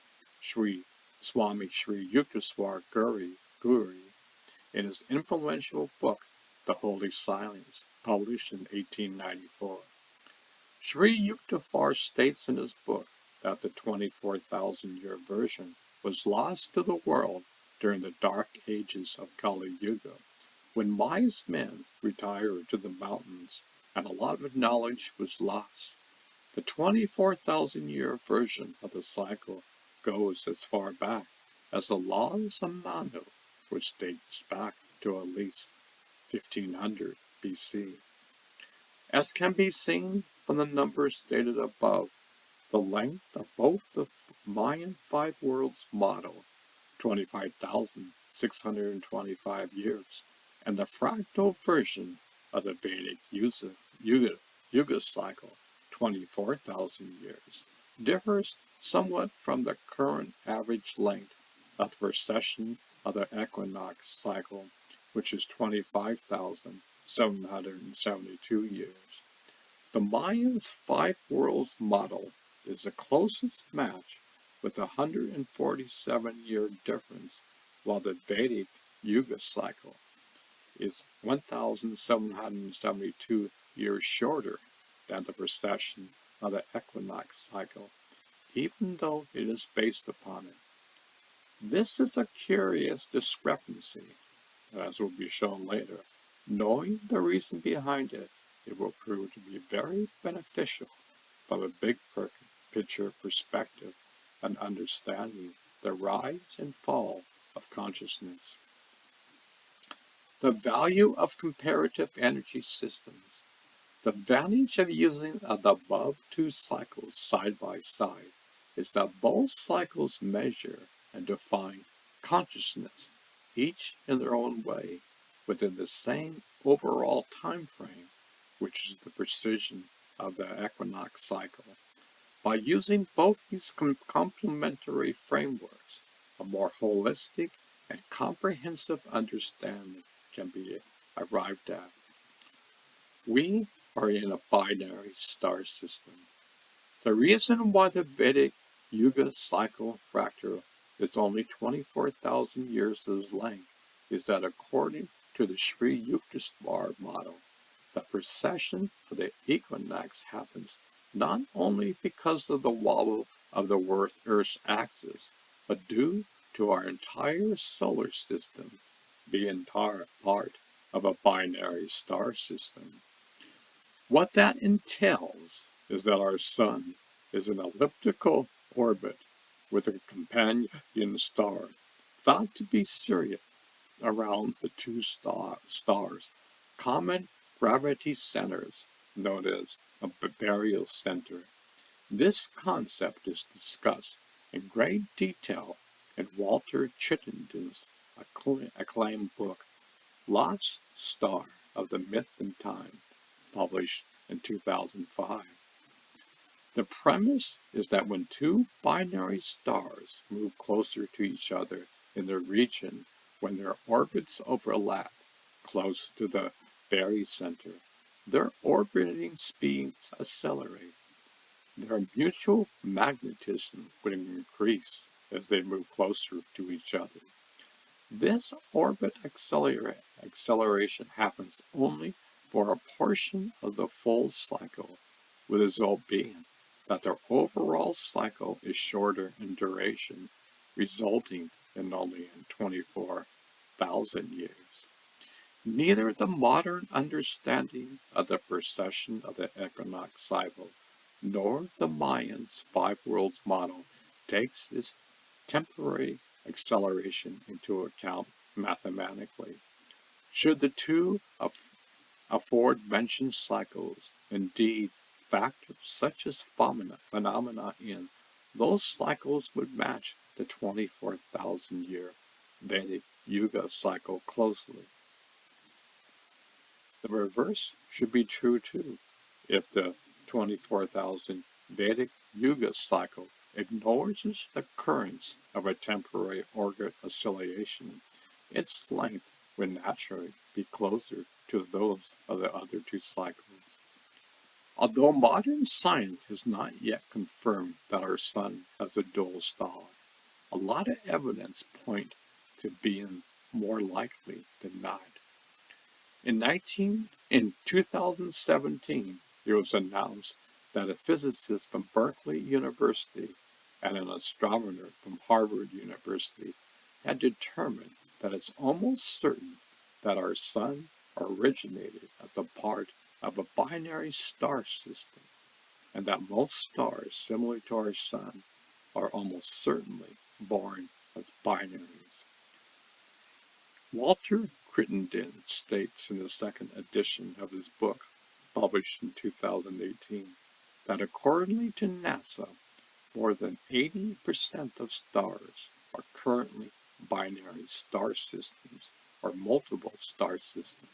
Swami Sri Yukteswar Guri in his influential book, The Holy Silence, published in 1894. Sri Yukteswar states in his book that the 24,000-year version was lost to the world during the dark ages of Kali Yuga, when wise men retired to the mountains and a lot of knowledge was lost. The 24,000-year version of the cycle goes as far back as the laws of Manu, which dates back to at least 1500 BC. As can be seen from the numbers stated above, the length of both the Mayan Five Worlds model, 25,625 years, and the fractal version of the Vedic Yuga cycle, 24,000 years, differs somewhat from the current average length of the precession of the equinox cycle, which is 25,772 years. The Mayans' Five Worlds model is the closest match with a 147-year difference, while the Vedic Yuga cycle is 1,772 years shorter than the precession of the equinox cycle, even though it is based upon it. This is a curious discrepancy, as will be shown later. Knowing the reason behind it it will prove to be very beneficial from a big picture perspective and understanding the rise and fall of consciousness. The value of comparative energy systems. The advantage of using the above two cycles side by side is that both cycles measure and define consciousness, each in their own way, within the same overall time frame, which is the precision of the equinox cycle. By using both these complementary frameworks, a more holistic and comprehensive understanding can be arrived at. We are in a binary star system. The reason why the Vedic Yuga cycle fractal is only 24,000 years of length is that according to the Sri Yukteswar model, the precession of the equinox happens not only because of the wobble of the Earth's axis, but due to our entire solar system being part of a binary star system. What that entails is that our sun is an elliptical orbit with a companion star, thought to be Sirius, around the two stars' common gravity centers, known as a barycenter. This concept is discussed in great detail in Walter Chittenden's acclaimed book, Lost Star of the Myth and Time, published in 2005. The premise is that when two binary stars move closer to each other in the region when their orbits overlap close to the barycenter, their orbiting speeds accelerate. Their mutual magnetism would increase as they move closer to each other. This orbit acceleration happens only for a portion of the full cycle, with the result being that their overall cycle is shorter in duration, resulting in only 24,000 years. Neither the modern understanding of the precession of the equinox cycle nor the Mayans' five worlds model takes this temporary acceleration into account mathematically. Should the two aforementioned cycles indeed factor such as phenomena in, those cycles would match the 24,000 year Vedic Yuga cycle closely. The reverse should be true too. If the 24,000 Vedic Yuga cycle ignores the currents of a temporary orbit oscillation, its length would naturally be closer to those of the other two cycles. Although modern science has not yet confirmed that our sun has a dual star, a lot of evidence point to being more likely than not. In 2017, it was announced that a physicist from Berkeley University and an astronomer from Harvard University had determined that it's almost certain that our sun originated as a part of a binary star system, and that most stars similar to our sun are almost certainly born as binaries. Walter Crittenden states in the second edition of his book, published in 2018, that according to NASA, more than 80% of stars are currently binary star systems or multiple star systems.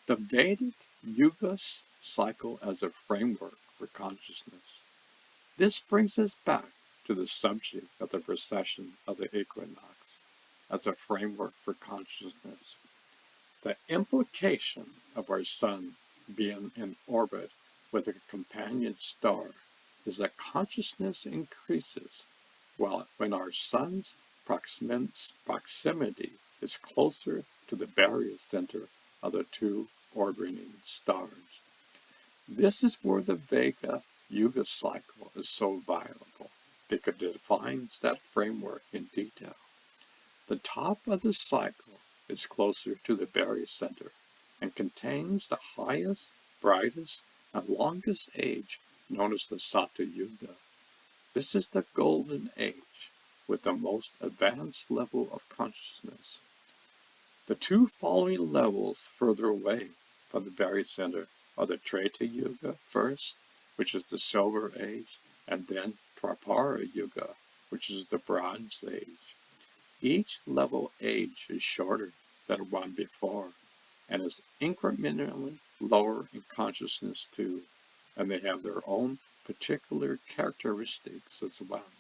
The Vedic Yuga cycle as a framework for consciousness. This brings us back to the subject of the precession of the equinox as a framework for consciousness. The implication of our sun being in orbit with a companion star is that consciousness increases when our sun's proximity is closer to the barycenter of the two orbiting stars. This is where the Vega Yuga cycle is so valuable, because it defines that framework in detail. The top of the cycle is closer to the barycenter, and contains the highest, brightest, and longest age known as the Sata Yuga. This is the golden age with the most advanced level of consciousness. The two following levels further away from the very center are the Treta Yuga first, which is the Silver Age, and then Dwapara Yuga, which is the Bronze Age. Each level age is shorter than one before, and is incrementally lower in consciousness too, and they have their own particular characteristics as well.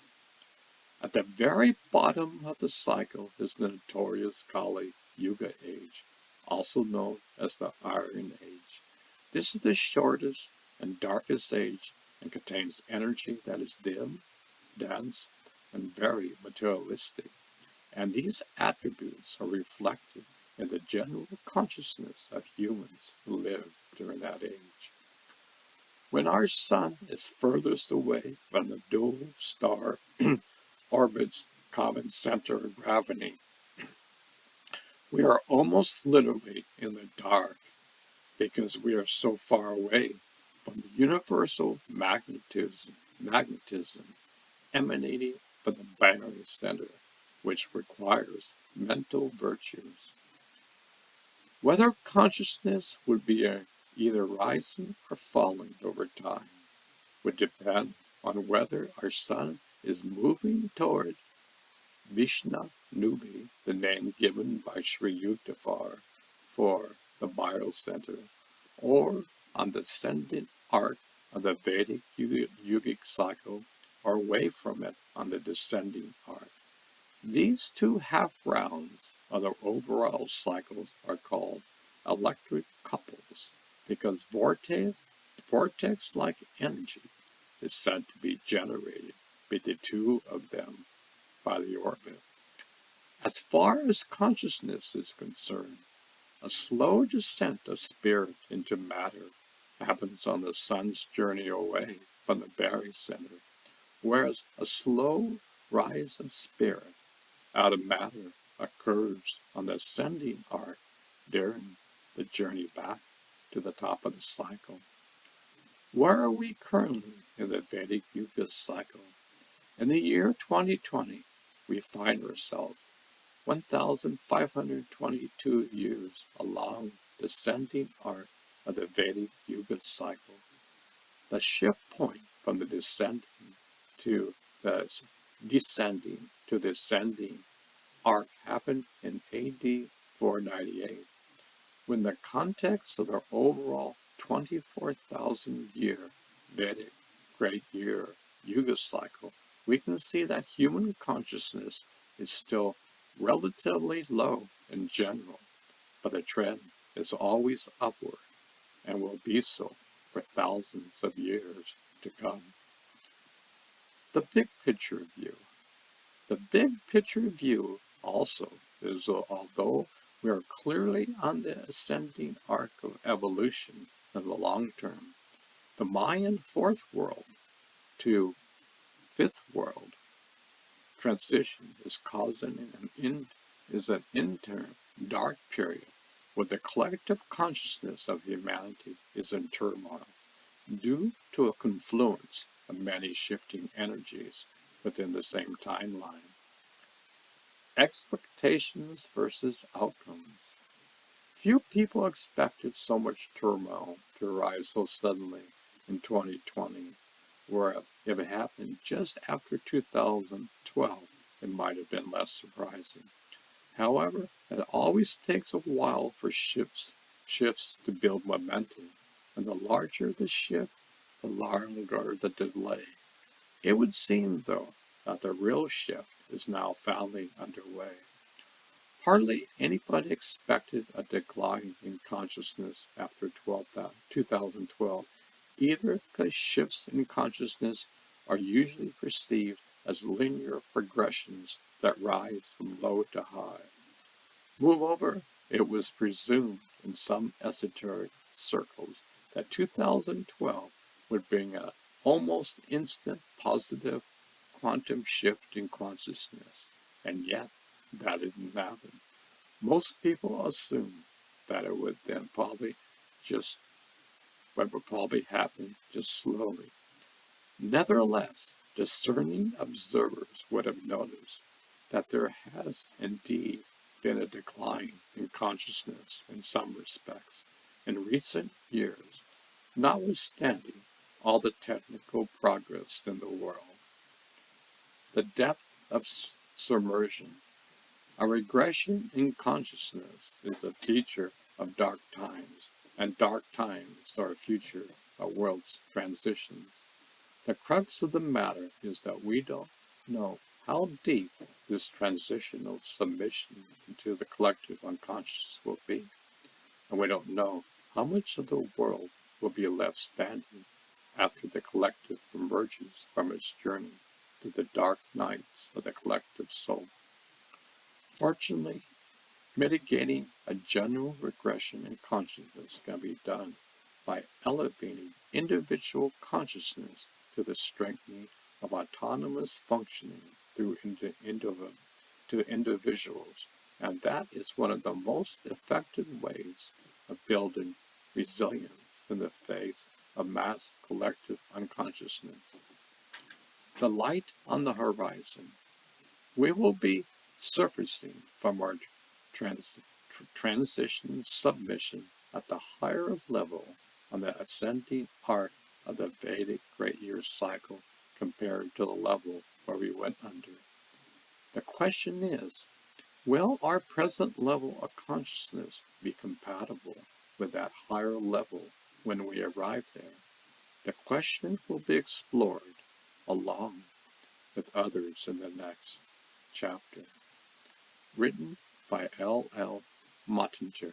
At the very bottom of the cycle is the notorious Kali Yuga age, also known as the Iron Age. This is the shortest and darkest age and contains energy that is dim, dense, and very materialistic. And these attributes are reflected in the general consciousness of humans who live during that age. When our sun is furthest away from the dual star orbit's common center of gravity, we are almost literally in the dark because we are so far away from the universal magnetism emanating from the binary center, which requires mental virtues. Whether consciousness would be either rising or falling over time would depend on whether our sun is moving toward Vishnu Nubi, the name given by Sri Yukteswar for the biocenter, or on the ascendant arc of the Vedic yogic cycle, or away from it on the descending arc. These two half-rounds of the overall cycles are called electric couples because vortex-like energy is said to be generated by the two of them by the orbit. As far as consciousness is concerned, a slow descent of spirit into matter happens on the sun's journey away from the barycenter, whereas a slow rise of spirit out of matter occurs on the ascending arc during the journey back to the top of the cycle. Where are we currently in the Vedic Yuga cycle? In the year 2020, we find ourselves 1,522 years along the ascending arc of the Vedic Yuga cycle. The shift point from the descending to the ascending arc happened in AD 498, when the context of the overall 24,000-year Vedic Great Year Yuga cycle, we can see that human consciousness is still relatively low in general, but the trend is always upward and will be so for thousands of years to come. The big picture view. The big picture view also is although we are clearly on the ascending arc of evolution in the long term, the Mayan fourth world to fifth world transition is causing an interim dark period where the collective consciousness of humanity is in turmoil due to a confluence of many shifting energies within the same timeline. Expectations versus outcomes. Few people expected so much turmoil to arise so suddenly in 2020, whereas if it happened just after 2012, it might have been less surprising. However, it always takes a while for shifts to build momentum, and the larger the shift, the longer the delay. It would seem, though, that the real shift is now finally underway. Hardly anybody expected a decline in consciousness after 2012, either because shifts in consciousness are usually perceived as linear progressions that rise from low to high. Moreover, it was presumed in some esoteric circles that 2012 would bring an almost instant positive quantum shift in consciousness, and yet that didn't happen. Most people assume that it would then what would probably happen just slowly. Nevertheless, discerning observers would have noticed that there has indeed been a decline in consciousness in some respects in recent years, notwithstanding all the technical progress in the world. The depth of submersion, a regression in consciousness, is a feature of dark times, and dark times are a feature of world's transitions. The crux of the matter is that we don't know how deep this transitional submission into the collective unconscious will be, and we don't know how much of the world will be left standing after the collective emerges from its journey through the dark nights of the collective soul. Fortunately, mitigating a general regression in consciousness can be done by elevating individual consciousness to the strengthening of autonomous functioning through to individuals, and that is one of the most effective ways of building resilience in the face of mass collective unconsciousness. The light on the horizon. We will be surfacing from our transition submission at the higher level on the ascending arc of the Vedic great year cycle compared to the level where we went under. The question is, will our present level of consciousness be compatible with that higher level when we arrive there? The question will be explored along with others in the next chapter. Written by L.L. Mottinger.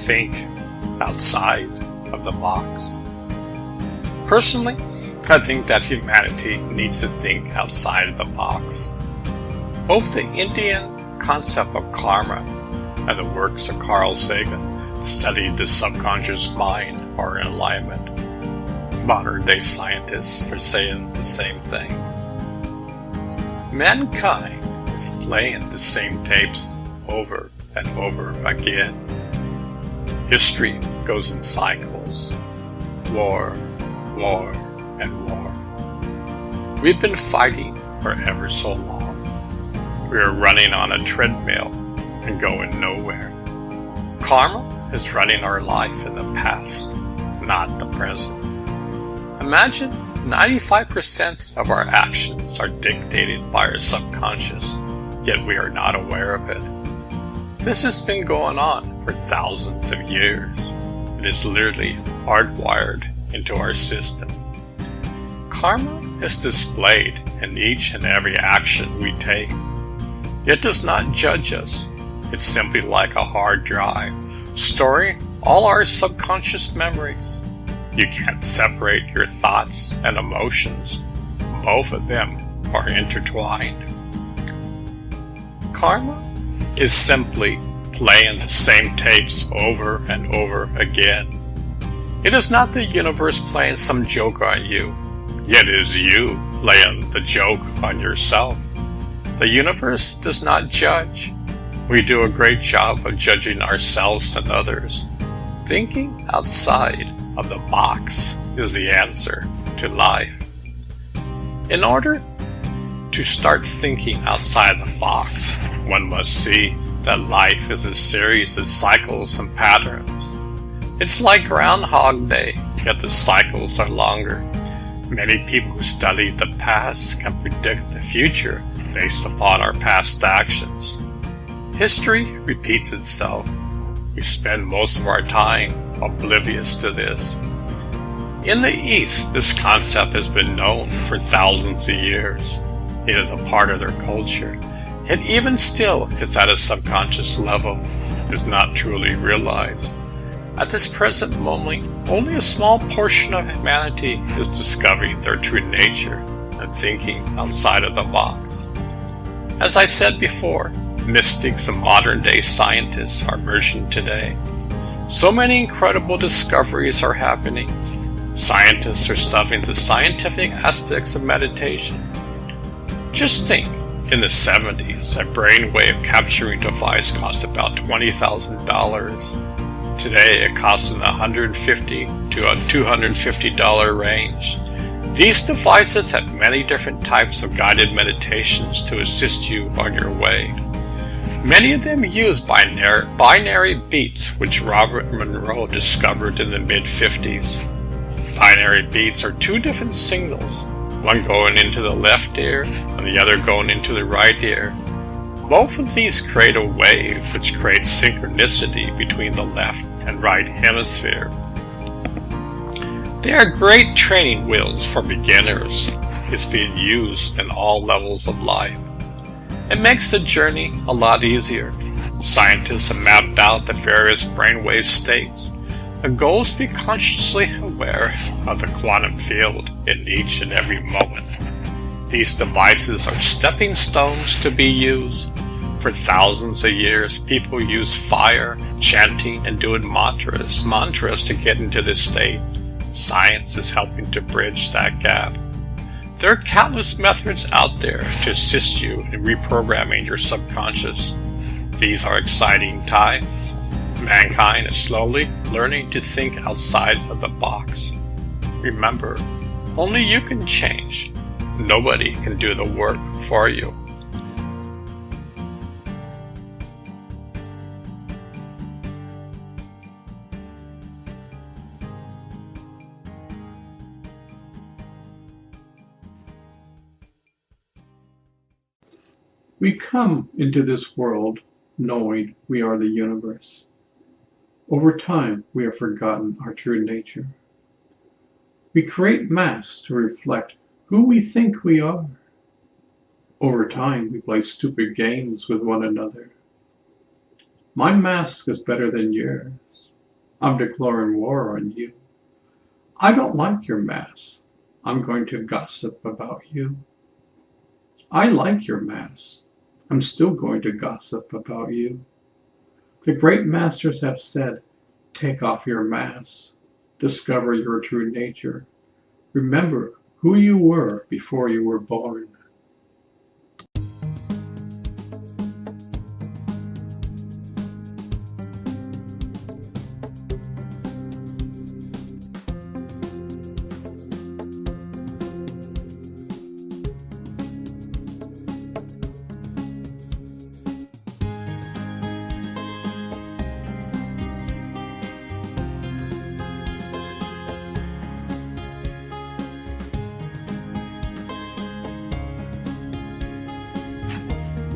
Think outside of the box. Personally, I think that humanity needs to think outside of the box. Both the Indian concept of karma and the works of Carl Sagan studied the subconscious mind are in alignment. Modern-day scientists are saying the same thing. Mankind is playing the same tapes over and over again. History goes in cycles. War, war, and war. We've been fighting for ever so long. We are running on a treadmill and going nowhere. Karma is running our life in the past, not the present. Imagine 95% of our actions are dictated by our subconscious, yet we are not aware of it. This has been going on for thousands of years. It is literally hardwired into our system. Karma is displayed in each and every action we take. It does not judge us. It's simply like a hard drive, storing all our subconscious memories. You can't separate your thoughts and emotions. Both of them are intertwined. Karma is simply playing the same tapes over and over again. It is not the universe playing some joke on you, yet it is you playing the joke on yourself. The universe does not judge. We do a great job of judging ourselves and others. Thinking outside of the box is the answer to life. In order to start thinking outside the box, one must see that life is a series of cycles and patterns. It's like Groundhog Day, yet the cycles are longer. Many people who study the past can predict the future based upon our past actions. History repeats itself. We spend most of our time oblivious to this. In the East, this concept has been known for thousands of years. It is a part of their culture. Yet even still, it's at a subconscious level. It's not truly realized. At this present moment, only a small portion of humanity is discovering their true nature and thinking outside of the box. As I said before, mystics and modern-day scientists are emerging today. So many incredible discoveries are happening. Scientists are studying the scientific aspects of meditation. Just think, in the 70s, a brainwave capturing device cost about $20,000. Today, it costs in the $150 to a $250 range. These devices have many different types of guided meditations to assist you on your way. Many of them use binary beats, which Robert Monroe discovered in the mid-50s. Binary beats are two different signals, one going into the left ear and the other going into the right ear. Both of these create a wave which creates synchronicity between the left and right hemisphere. They are great training wheels for beginners. It's being used in all levels of life. It makes the journey a lot easier. Scientists have mapped out the various brainwave states. The goal is to be consciously aware of the quantum field in each and every moment. These devices are stepping stones to be used. For thousands of years, people use fire, chanting, and doing mantras to get into this state. Science is helping to bridge that gap. There are countless methods out there to assist you in reprogramming your subconscious. These are exciting times. Mankind is slowly learning to think outside of the box. Remember, only you can change. Nobody can do the work for you. We come into this world knowing we are the universe. Over time, we have forgotten our true nature. We create masks to reflect who we think we are. Over time, we play stupid games with one another. My mask is better than yours. I'm declaring war on you. I don't like your mask. I'm going to gossip about you. I like your mask. I'm still going to gossip about you. The great masters have said, take off your mask, discover your true nature. Remember who you were before you were born.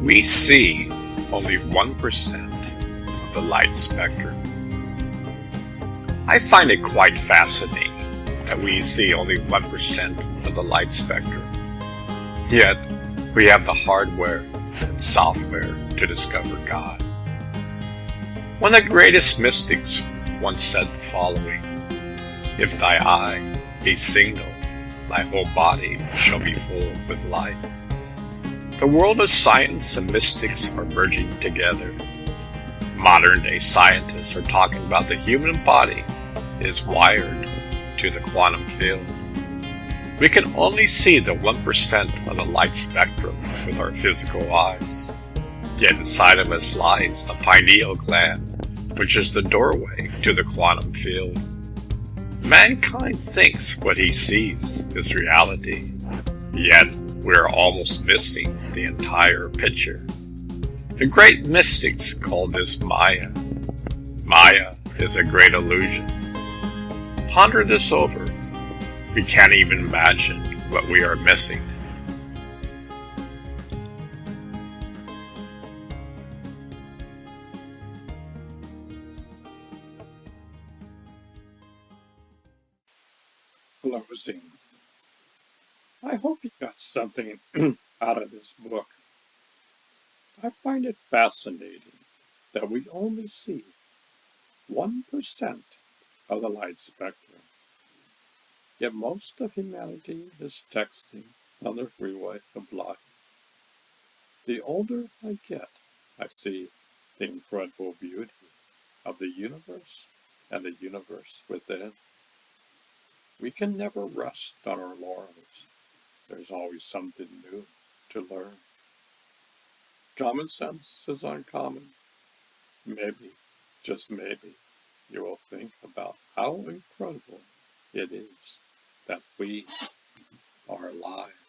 We see only 1% of the light spectrum. I find it quite fascinating that we see only 1% of the light spectrum. Yet, we have the hardware and software to discover God. One of the greatest mystics once said the following: "If thy eye be single, thy whole body shall be full with life." The world of science and mystics are merging together. Modern-day scientists are talking about the human body is wired to the quantum field. We can only see the 1% of the light spectrum with our physical eyes. Yet inside of us lies the pineal gland, which is the doorway to the quantum field. Mankind thinks what he sees is reality, yet we're almost missing the entire picture. The great mystics call this Maya. Maya is a great illusion. Ponder this over. We can't even imagine what we are missing. Closing. I hope you got something out of this book. I find it fascinating that we only see 1% of the light spectrum, yet most of humanity is texting on the freeway of life. The older I get, I see the incredible beauty of the universe and the universe within. We can never rest on our laurels. There's always something new to learn. Common sense is uncommon. Maybe, just maybe, you will think about how incredible it is that we are alive.